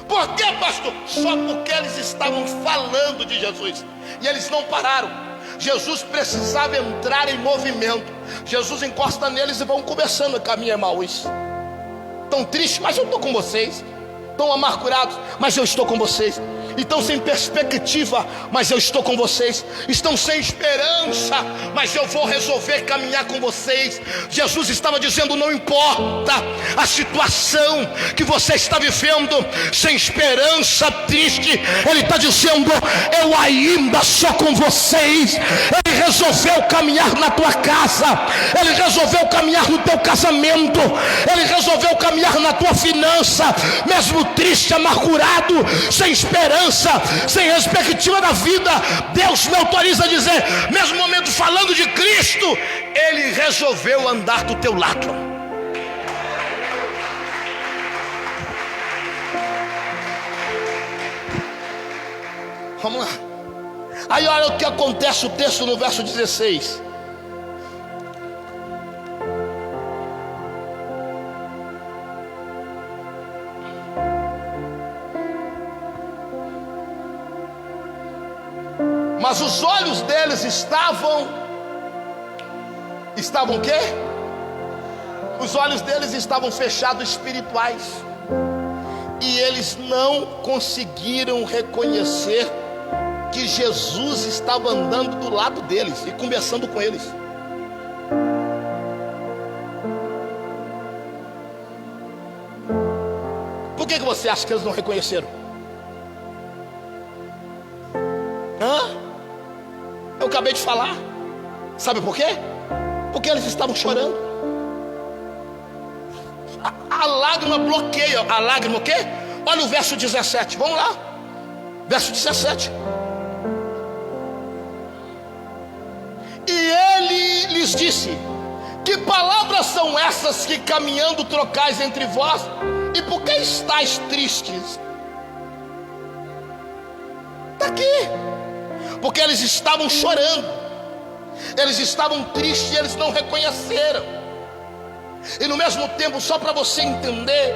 Por quê, pastor? Só porque eles estavam falando de Jesus. E eles não pararam. Jesus precisava entrar em movimento. Jesus encosta neles e vão conversando. Caminho, irmãos. Tão triste, mas eu estou com vocês. Tão amargurados, mas eu estou com vocês. Estão sem perspectiva, mas eu estou com vocês. Estão sem esperança, mas eu vou resolver caminhar com vocês. Jesus estava dizendo: não importa a situação que você está vivendo, sem esperança, triste, Ele está dizendo: eu ainda sou com vocês. Ele resolveu caminhar na tua casa, Ele resolveu caminhar no teu casamento, Ele resolveu caminhar na tua finança. Mesmo triste, amargurado, sem esperança, sem perspectiva da vida, Deus me autoriza a dizer, mesmo momento falando de Cristo, Ele resolveu andar do teu lado. Vamos lá. Aí olha o que acontece, o texto no verso 16. Mas os olhos deles estavam o quê? Os olhos deles estavam fechados, espirituais. E eles não conseguiram reconhecer que Jesus estava andando do lado deles e conversando com eles. Por que você acha que eles não reconheceram? Eu acabei de falar. Sabe por quê? Porque eles estavam chorando. A lágrima bloqueia. A lágrima o quê? Olha o verso 17. Vamos lá. Verso 17. E ele lhes disse: que palavras são essas que caminhando trocais entre vós? E por que estáis tristes? Está aqui. Porque eles estavam chorando, eles estavam tristes e eles não reconheceram. E no mesmo tempo, só para você entender,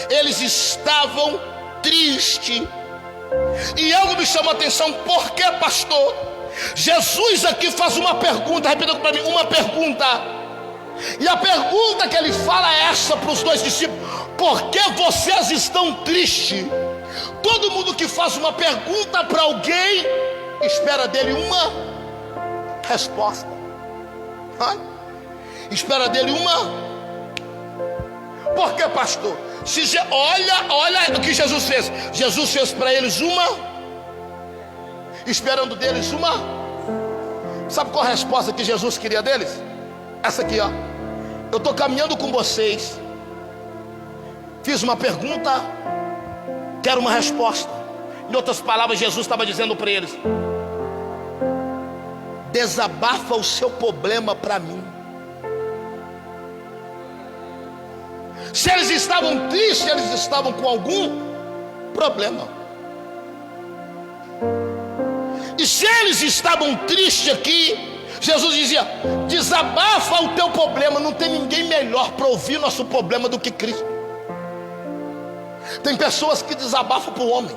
eles estavam tristes. E algo me chamou a atenção. Por que, pastor? Jesus aqui faz uma pergunta, repita para mim, uma pergunta. E a pergunta que ele fala é essa para os dois discípulos: por que vocês estão tristes? Todo mundo que faz uma pergunta para alguém espera dele uma resposta. Espera dele uma. Por que, pastor? Olha o que Jesus fez. Jesus fez para eles uma. esperando deles uma. Sabe qual a resposta que Jesus queria deles? Essa aqui, ó. Eu estou caminhando com vocês, fiz uma pergunta, quero uma resposta. Em outras palavras, Jesus estava dizendo para eles: desabafa o seu problema para mim. Se eles estavam tristes, eles estavam com algum problema. E se eles estavam tristes aqui, Jesus dizia: desabafa o teu problema. Não tem ninguém melhor para ouvir nosso problema do que Cristo. Tem pessoas que desabafam para o homem,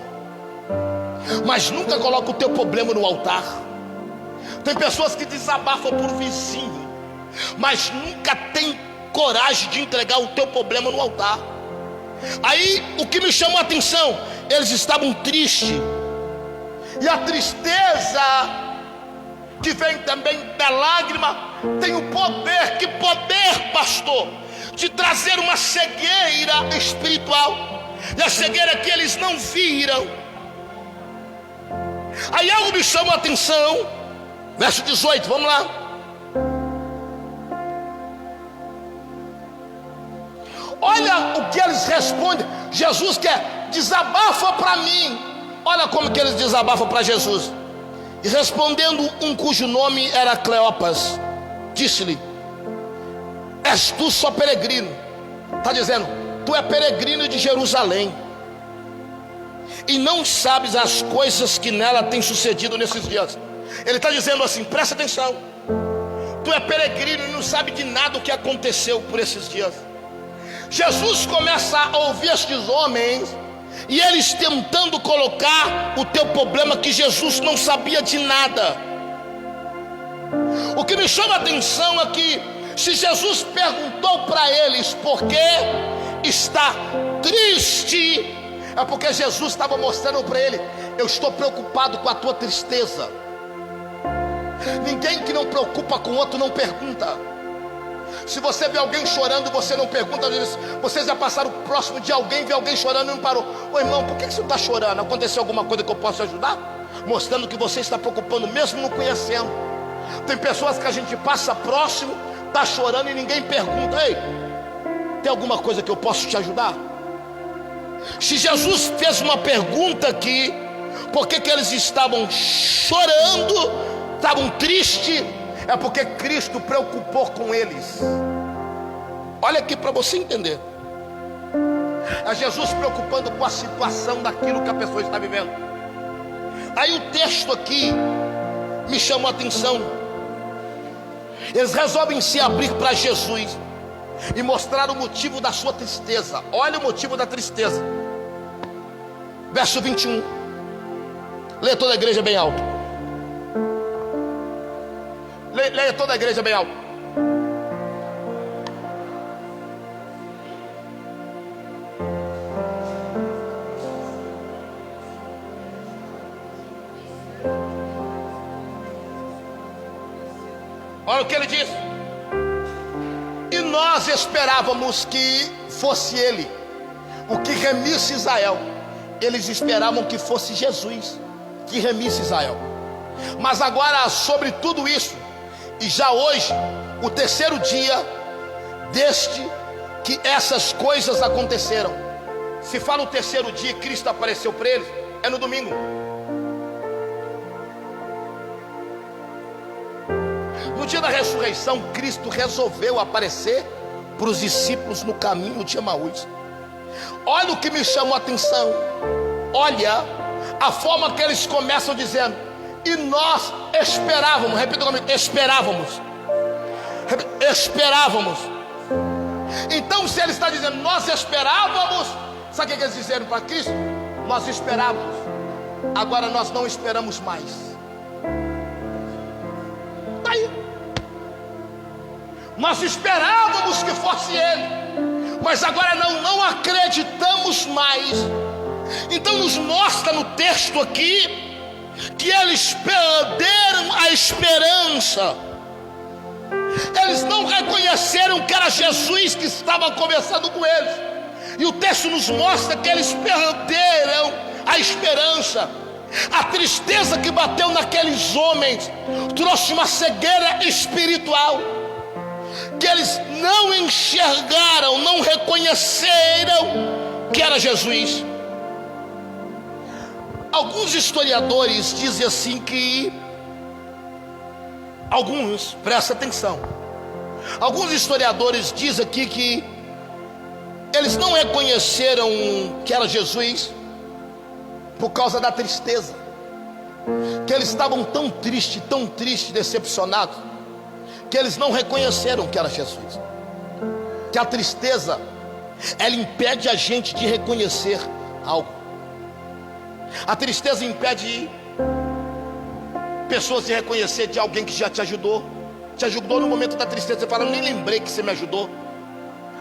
mas nunca colocam o teu problema no altar. Tem pessoas que desabafam por vizinho, mas nunca tem coragem de entregar o teu problema no altar. Aí o que me chamou a atenção, eles estavam tristes. E a tristeza que vem também da lágrima tem o poder. Que poder, pastor? De trazer uma cegueira espiritual. E a cegueira que eles não viram. Aí algo me chamou a atenção. Verso 18, vamos lá. Olha o que eles respondem. Jesus quer: desabafa para mim. Olha como que eles desabafam para Jesus. E respondendo um cujo nome era Cleopas, disse-lhe: és tu só peregrino? Está dizendo, tu é peregrino de Jerusalém e não sabes as coisas que nela têm sucedido nesses dias. Ele está dizendo assim, presta atenção. Tu é peregrino e não sabe de nada o que aconteceu por esses dias. Jesus começa a ouvir estes homens, e eles tentando colocar o teu problema que Jesus não sabia de nada. O que me chama a atenção é que, se Jesus perguntou para eles por que está triste, é porque Jesus estava mostrando para ele: eu estou preocupado com a tua tristeza. Ninguém que não preocupa com o outro não pergunta. Se você vê alguém chorando, você não pergunta. Vocês já passaram próximo de alguém, vê alguém chorando e não parou: ô irmão, por que você está chorando? Aconteceu alguma coisa que eu possa ajudar? Mostrando que você está preocupando, mesmo não conhecendo. Tem pessoas que a gente passa próximo, está chorando e ninguém pergunta: ei, tem alguma coisa que eu posso te ajudar? Se Jesus fez uma pergunta aqui, por que eles estavam chorando, estavam tristes? É porque Cristo preocupou com eles. Olha aqui para você entender. É Jesus preocupando com a situação daquilo que a pessoa está vivendo. Aí o texto aqui me chamou a atenção. Eles resolvem se abrir para Jesus e mostrar o motivo da sua tristeza. Olha o motivo da tristeza. Verso 21. Leia toda a igreja bem alto. Leia toda a igreja bem alto. Olha o que ele diz: e nós esperávamos que fosse ele o que remisse Israel. Eles esperavam que fosse Jesus que remisse Israel. Mas agora, sobre tudo isso, e já hoje, o terceiro dia desde que essas coisas aconteceram. Se fala o terceiro dia, Cristo apareceu para eles, é no domingo. No dia da ressurreição, Cristo resolveu aparecer para os discípulos no caminho de Emaús. Olha o que me chamou a atenção. Olha a forma que eles começam dizendo: e nós esperávamos. Repita comigo: esperávamos. Esperávamos. Então, se ele está dizendo nós esperávamos, sabe o que eles disseram para Cristo? Nós esperávamos, agora nós não esperamos mais. Está aí. Nós esperávamos que fosse ele, mas agora não acreditamos mais. Então nos mostra no texto aqui que eles perderam a esperança. Eles não reconheceram que era Jesus que estava conversando com eles. E o texto nos mostra que eles perderam a esperança. A tristeza que bateu naqueles homens trouxe uma cegueira espiritual, que eles não enxergaram, não reconheceram que era Jesus. Alguns historiadores dizem assim que presta atenção, alguns historiadores dizem aqui que eles não reconheceram que era Jesus por causa da tristeza, que eles estavam tão tristes, decepcionados, que eles não reconheceram que era Jesus. Que a tristeza, ela impede a gente de reconhecer algo. A tristeza impede pessoas de reconhecer de alguém que já te ajudou no momento da tristeza. Você fala, eu nem lembrei que você me ajudou.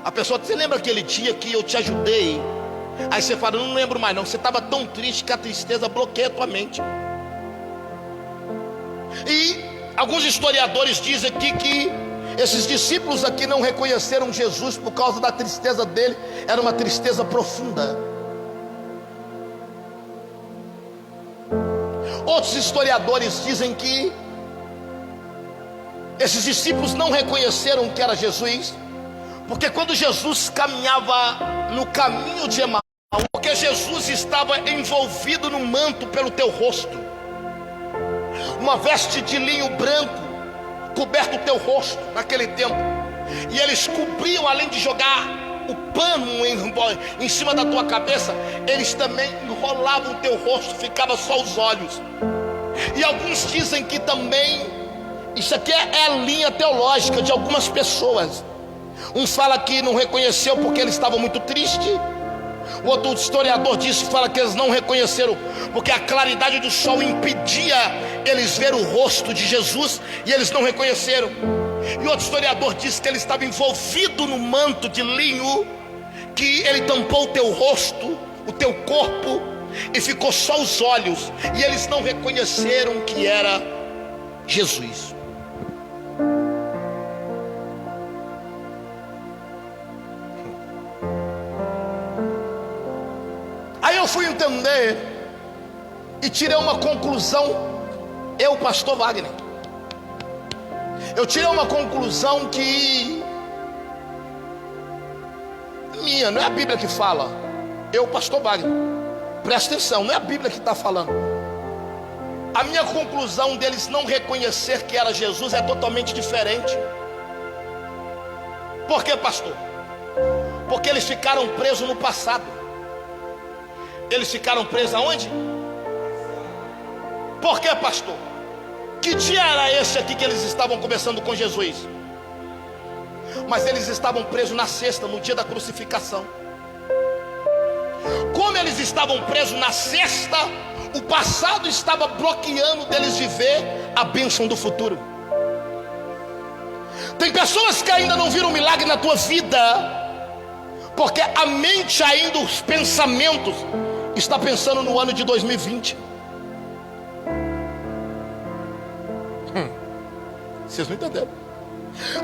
A pessoa, você lembra aquele dia que eu te ajudei? Aí você fala, não lembro mais não. Você estava tão triste que a tristeza bloqueia a tua mente. E alguns historiadores dizem aqui que esses discípulos aqui não reconheceram Jesus por causa da tristeza dele. Era uma tristeza profunda. Outros historiadores dizem que esses discípulos não reconheceram que era Jesus, porque quando Jesus caminhava no caminho de Emaús, porque Jesus estava envolvido no manto pelo teu rosto, uma veste de linho branco coberto o teu rosto naquele tempo, e eles cobriam, além de jogar o pano em cima da tua cabeça, eles também enrolavam o teu rosto, ficava só os olhos. E alguns dizem que também, isso aqui é a linha teológica de algumas pessoas. Um fala que não reconheceu porque ele estava muito triste. O outro historiador fala que eles não reconheceram porque a claridade do sol impedia eles ver o rosto de Jesus, e eles não reconheceram. E outro historiador diz que ele estava envolvido no manto de linho, que ele tampou o teu rosto, o teu corpo, e ficou só os olhos, e eles não reconheceram que era Jesus. Aí eu fui entender e tirei uma conclusão. Eu, pastor Wagner, eu tirei uma conclusão que minha, não é a Bíblia que fala. Eu, pastor Wagner, presta atenção, não é a Bíblia que está falando. A minha conclusão deles não reconhecer que era Jesus é totalmente diferente. Por quê, pastor? Porque eles ficaram presos no passado. Eles ficaram presos aonde? Por quê, pastor? Que dia era esse aqui que eles estavam conversando com Jesus? Mas eles estavam presos na sexta, no dia da crucificação. Como eles estavam presos na sexta, o passado estava bloqueando deles viver a bênção do futuro. Tem pessoas que ainda não viram milagre na tua vida, porque a mente ainda, os pensamentos, está pensando no ano de 2020. Vocês não entenderam?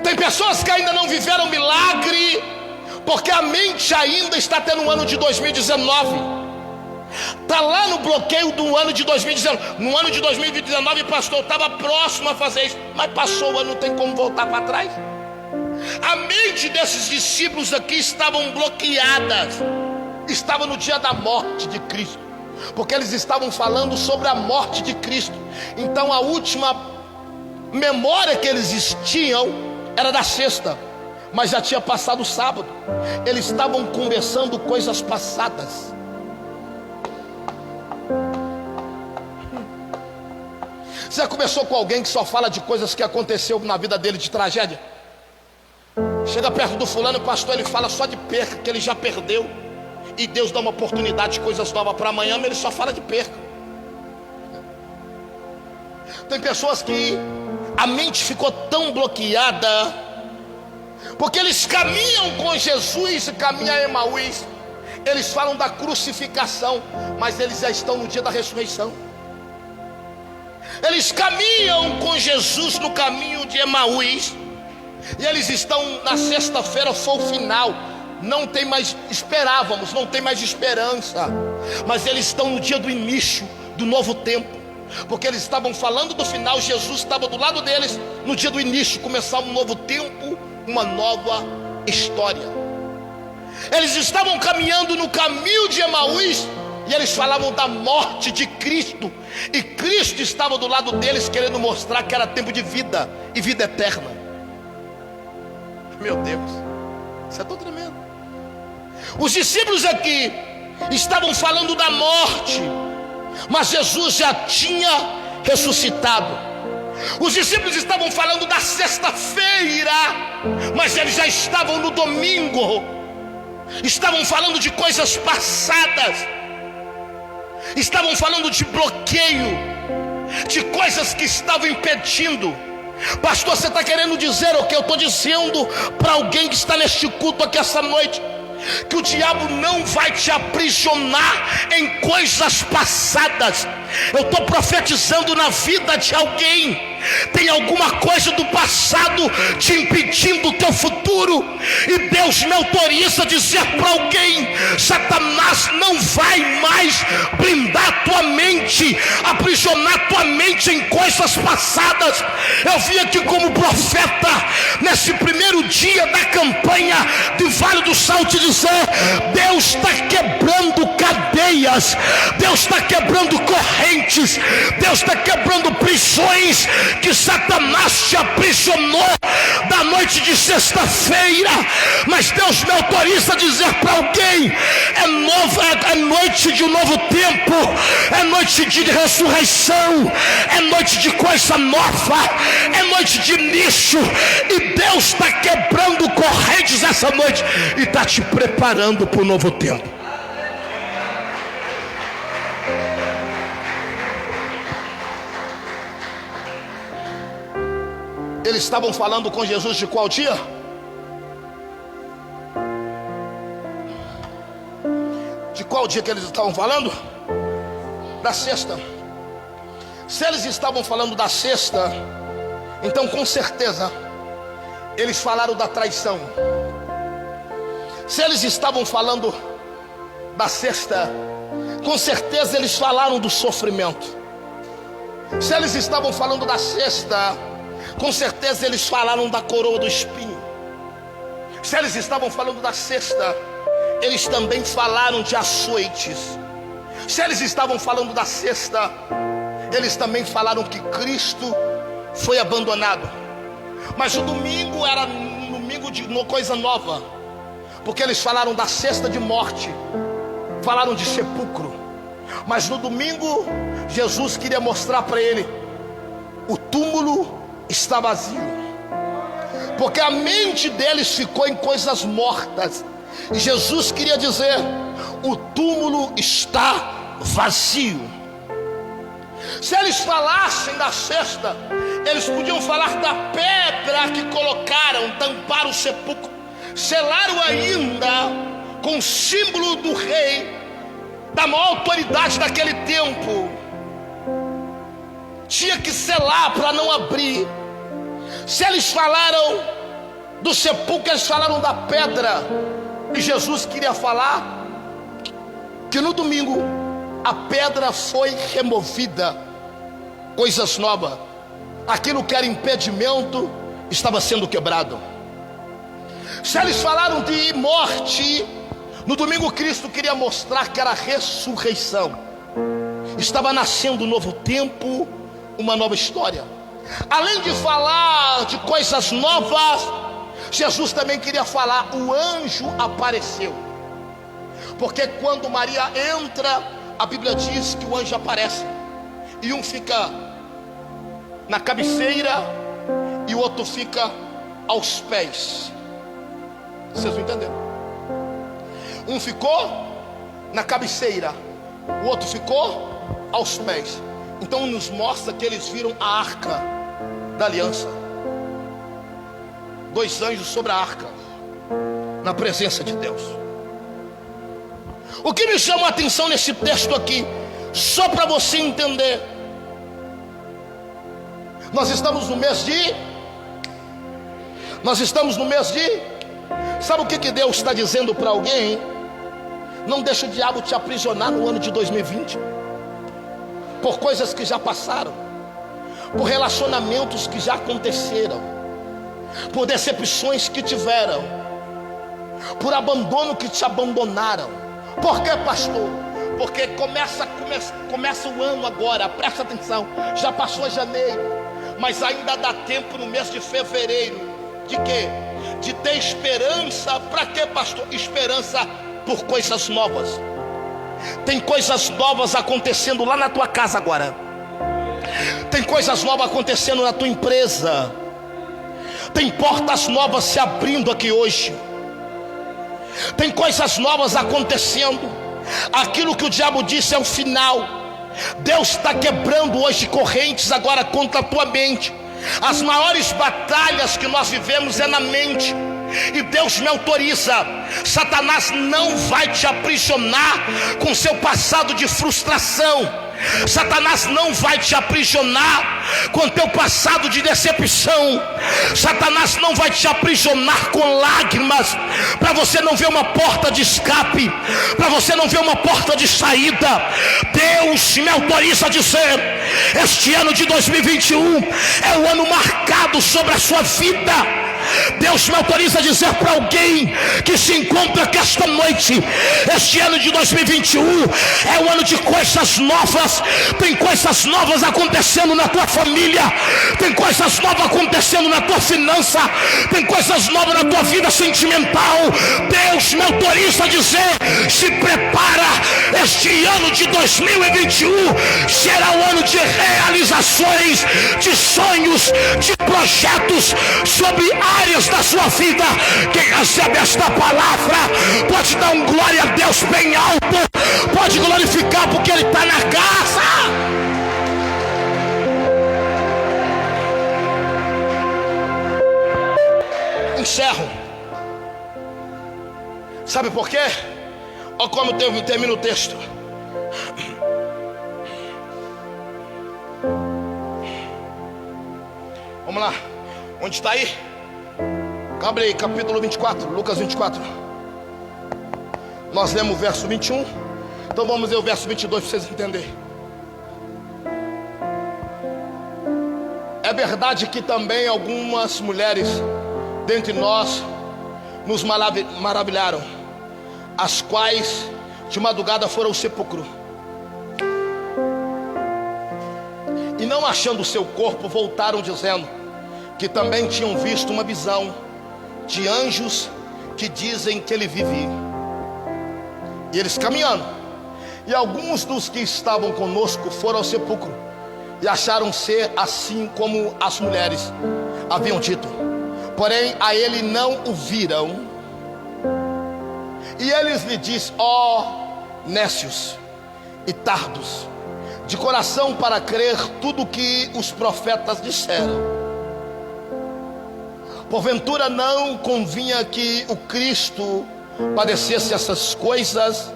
Tem pessoas que ainda não viveram milagre, porque a mente ainda está tendo um ano de 2019. Está lá no bloqueio do ano de 2019. No ano de 2019, pastor, estava próximo a fazer isso, mas passou o ano, não tem como voltar para trás. A mente desses discípulos aqui estavam bloqueadas. Estava no dia da morte de Cristo, porque eles estavam falando sobre a morte de Cristo. Então a última memória que eles tinham era da sexta, mas já tinha passado o sábado. Eles estavam conversando coisas passadas. Você já conversou com alguém que só fala de coisas que aconteceu na vida dele, de tragédia? Chega perto do fulano, pastor, ele fala só de perca, que ele já perdeu, e Deus dá uma oportunidade de coisas novas para amanhã, mas ele só fala de perca. Tem pessoas que a mente ficou tão bloqueada, porque eles caminham com Jesus e caminham a Emaús. Eles falam da crucificação, mas eles já estão no dia da ressurreição. Eles caminham com Jesus no caminho de Emaús, e eles estão na sexta-feira, foi o final. Não tem mais, esperávamos, não tem mais esperança, mas eles estão no dia do início, do novo tempo, porque eles estavam falando do final. Jesus estava do lado deles no dia do início, começar um novo tempo, uma nova história. Eles estavam caminhando no caminho de Emaús e eles falavam da morte de Cristo, e Cristo estava do lado deles querendo mostrar que era tempo de vida e vida eterna. Meu Deus, isso é tão tremendo. Os discípulos aqui estavam falando da morte, mas Jesus já tinha ressuscitado. Os discípulos estavam falando da sexta-feira, mas eles já estavam no domingo. Estavam falando de coisas passadas, estavam falando de bloqueio, de coisas que estavam impedindo. Pastor, você está querendo dizer o que eu estou dizendo para alguém que está neste culto aqui essa noite? Que o diabo não vai te aprisionar em coisas passadas. Eu estou profetizando na vida de alguém. Tem alguma coisa do passado te impedindo o teu futuro, e Deus me autoriza a dizer para alguém: Satanás não vai mais blindar tua mente, aprisionar tua mente em coisas passadas. Eu vim aqui como profeta nesse primeiro dia da campanha de Vale do Sal te dizer: Deus está quebrando cadeias, Deus está quebrando correntes, Deus está quebrando prisões que Satanás te aprisionou da noite de sexta-feira. Mas Deus me autoriza a dizer para alguém: é noite de um novo tempo, é noite de ressurreição, é noite de coisa nova, é noite de início, e Deus está quebrando correntes essa noite e está te preparando para o novo tempo. Eles estavam falando com Jesus de qual dia? De qual dia que eles estavam falando? Da sexta. Se eles estavam falando da sexta, então com certeza eles falaram da traição. Se eles estavam falando da sexta, com certeza eles falaram do sofrimento. Se eles estavam falando da sexta, com certeza eles falaram da coroa do espinho. Se eles estavam falando da sexta, eles também falaram de açoites. Se eles estavam falando da sexta, eles também falaram que Cristo foi abandonado. Mas o domingo era um domingo de uma coisa nova, porque eles falaram da sexta de morte, falaram de sepulcro. Mas no domingo Jesus queria mostrar para ele: o túmulo está vazio, porque a mente deles ficou em coisas mortas. E Jesus queria dizer: o túmulo está vazio. Se eles falassem da sexta, eles podiam falar da pedra que colocaram, tamparam o sepulcro, selaram ainda com o símbolo do rei, da maior autoridade daquele tempo. Tinha que selar para não abrir. Se eles falaram do sepulcro, eles falaram da pedra. E Jesus queria falar que no domingo a pedra foi removida, coisas novas. Aquilo que era impedimento estava sendo quebrado. Se eles falaram de morte, no domingo Cristo queria mostrar que era a ressurreição. Estava nascendo um novo tempo, uma nova história. Além de falar de coisas novas, Jesus também queria falar: o anjo apareceu. Porque quando Maria entra, a Bíblia diz que o anjo aparece, e um fica na cabeceira e o outro fica aos pés. Vocês não entenderam? Um ficou na cabeceira, o outro ficou aos pés. Então nos mostra que eles viram a arca da aliança, dois anjos sobre a arca, na presença de Deus. O que me chama a atenção nesse texto aqui, só para você entender, nós estamos no mês de sabe o que Deus está dizendo para alguém? Não deixa o diabo te aprisionar no ano de 2020. por coisas que já passaram, por relacionamentos que já aconteceram, por decepções que tiveram, por abandono que te abandonaram. Por quê, pastor? Porque começa o ano agora, presta atenção, já passou janeiro, mas ainda dá tempo no mês de fevereiro, de quê? De ter esperança. Para quê, pastor? Esperança por coisas novas. Tem coisas novas acontecendo lá na tua casa agora, tem coisas novas acontecendo na tua empresa, tem portas novas se abrindo aqui hoje, tem coisas novas acontecendo. Aquilo que o diabo disse é o final. Deus está quebrando hoje correntes agora contra a tua mente. As maiores batalhas que nós vivemos é na mente, e Deus me autoriza. Satanás não vai te aprisionar com seu passado de frustração. Satanás não vai te aprisionar com teu passado de decepção. Satanás não vai te aprisionar com lágrimas, para você não ver uma porta de escape, para você não ver uma porta de saída. Deus me autoriza a dizer: este ano de 2021 é o ano marcado sobre a sua vida. Deus me autoriza a dizer para alguém que se encontra aqui esta noite: este ano de 2021 é um ano de coisas novas. Tem coisas novas acontecendo na tua família, tem coisas novas acontecendo na tua finança, tem coisas novas na tua vida sentimental. Deus me autoriza a dizer: se prepara, este ano de 2021 será um ano de realizações, de sonhos, de projetos sobre áreas da sua vida. Quem recebe esta palavra pode dar um glória a Deus bem alto, pode glorificar, porque Ele está na casa. Encerro. Sabe por quê? Olha como termina o texto. Vamos lá. Onde está aí? Abre aí, capítulo 24, Lucas 24. Nós lemos o verso 21. Então vamos ler o verso 22 para vocês entenderem. É verdade que também algumas mulheres dentre nós nos maravilharam, as quais de madrugada foram ao sepulcro, e não achando o seu corpo, voltaram dizendo que também tinham visto uma visão de anjos que dizem que ele vive. E eles caminhando, e alguns dos que estavam conosco foram ao sepulcro e acharam ser assim como as mulheres haviam dito, porém a ele não o viram. E eles lhe diz: ó nécios e tardos de coração para crer tudo o que os profetas disseram. Porventura não convinha que o Cristo padecesse essas coisas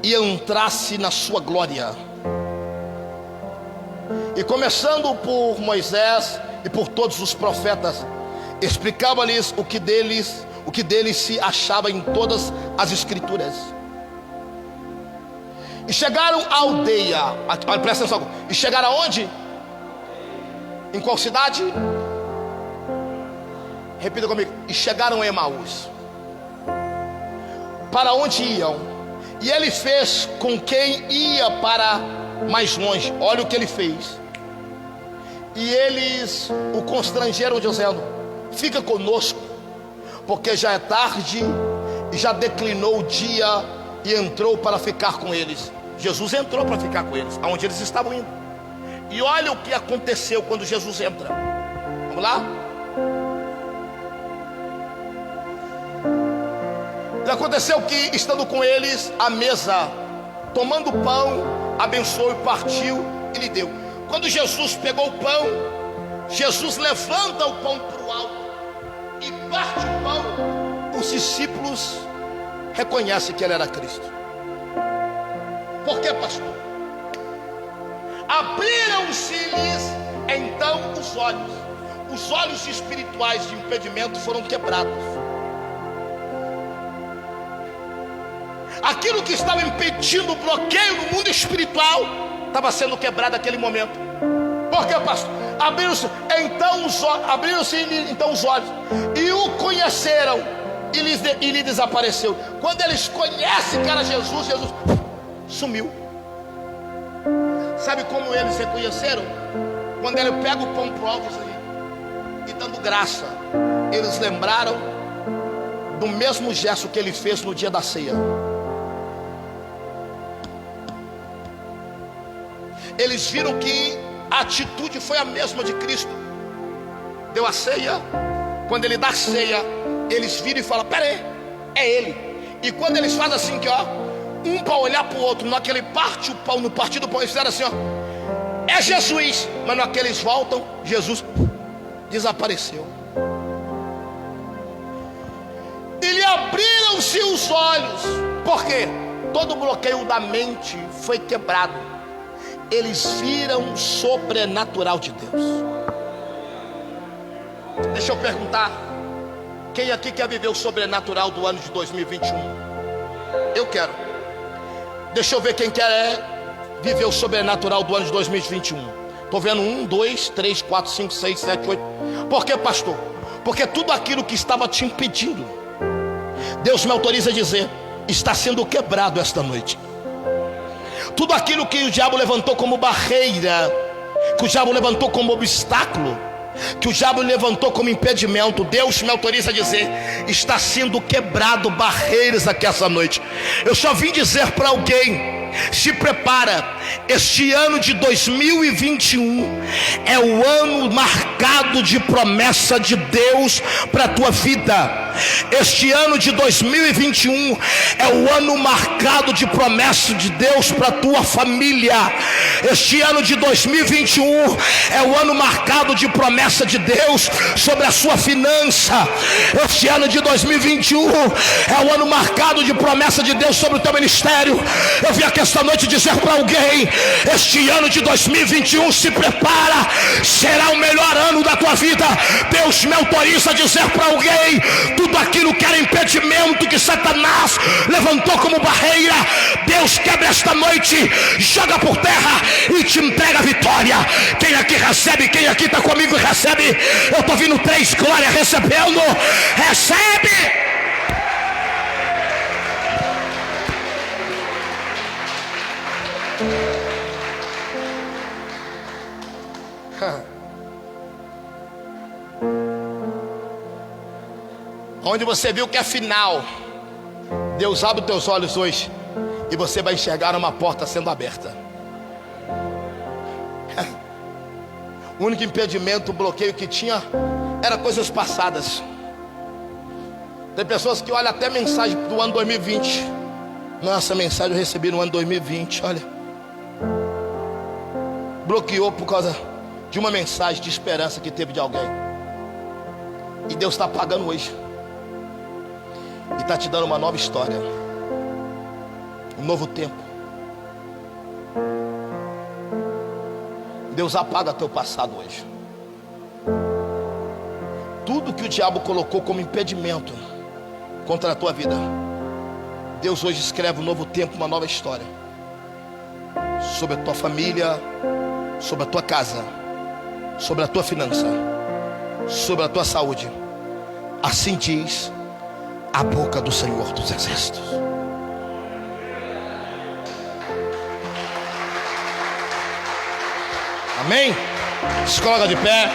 e entrasse na sua glória? E começando por Moisés e por todos os profetas, explicava-lhes o que deles se achava em todas as escrituras. E chegaram à aldeia. Presta atenção. E chegaram aonde? Em qual cidade? Repita comigo. E chegaram a Emaús. Para onde iam? E ele fez com quem ia para mais longe. Olha o que ele fez. E eles o constrangeram dizendo: fica conosco, porque já é tarde e já declinou o dia. E entrou para ficar com eles. Jesus entrou para ficar com eles, aonde eles estavam indo. E olha o que aconteceu quando Jesus entra. Vamos lá? E aconteceu que, estando com eles à mesa, tomando o pão, abençoou e partiu e lhe deu. Quando Jesus pegou o pão, Jesus levanta o pão para o alto e parte o pão. Os discípulos reconhecem que ele era Cristo. Por quê, pastor? Abriram-se-lhes então os olhos espirituais de impedimento foram quebrados. Aquilo que estava impedindo o bloqueio no mundo espiritual estava sendo quebrado naquele momento. Por quê, pastor? Abriram-se então os olhos e o conheceram, e lhe desapareceu. Quando eles conhecem que era Jesus, Jesus sumiu. Sabe como eles reconheceram? Quando ele pega o pão pro alto e dando graça, eles lembraram do mesmo gesto que ele fez no dia da ceia. Eles viram que a atitude foi a mesma de Cristo. Deu a ceia. Quando ele dá a ceia, eles viram e falam: pera aí, é ele. E quando eles fazem assim, que ó, um para olhar para o outro, no que ele parte o pão, no partido do pão, eles fizeram assim, ó, é Jesus. Mas no que eles voltam, Jesus desapareceu. E lhe abriram-se os olhos. Por quê? Todo o bloqueio da mente foi quebrado. Eles viram o sobrenatural de Deus. Deixa eu perguntar: quem aqui quer viver o sobrenatural do ano de 2021? Eu quero. Deixa eu ver quem quer viver o sobrenatural do ano de 2021. Estou vendo 1, 2, 3, 4, 5, 6, 7, 8. Por que, pastor? Porque tudo aquilo que estava te impedindo, Deus me autoriza a dizer, está sendo quebrado esta noite. Tudo aquilo que o diabo levantou como barreira, que o diabo levantou como obstáculo, que o diabo levantou como impedimento, Deus me autoriza a dizer, está sendo quebrado barreiras aqui essa noite. Eu só vim dizer para alguém: se prepara. Este ano de 2021 é o ano marcado de promessa de Deus para a tua vida. Este ano de 2021 é o ano marcado de promessa de Deus para a tua família. Este ano de 2021 é o ano marcado de promessa de Deus sobre a sua finança. Este ano de 2021 é o ano marcado de promessa de Deus sobre o teu ministério. Eu vim aqui esta noite dizer para alguém: este ano de 2021, se prepara, será o melhor ano da tua vida. Deus me autoriza a dizer para alguém: tudo aquilo que era impedimento, que Satanás levantou como barreira, Deus quebra esta noite, joga por terra e te entrega a vitória. Quem aqui recebe? Quem aqui está comigo e recebe? Eu estou vindo 3 glórias recebendo. Recebe! Onde você viu que é final, Deus abre os teus olhos hoje e você vai enxergar uma porta sendo aberta. O único impedimento, o bloqueio que tinha era coisas passadas. Tem pessoas que olham até mensagem do ano 2020. Nossa, mensagem eu recebi no ano 2020, olha. Bloqueou por causa de uma mensagem de esperança que teve de alguém. E Deus está pagando hoje. E está te dando uma nova história, um novo tempo. Deus apaga teu passado hoje. Tudo que o diabo colocou como impedimento contra a tua vida, Deus hoje escreve um novo tempo, uma nova história. Sobre a tua família, sobre a tua casa, sobre a tua finança, sobre a tua saúde. Assim diz a boca do Senhor dos Exércitos. Amém? Se coloca de pé.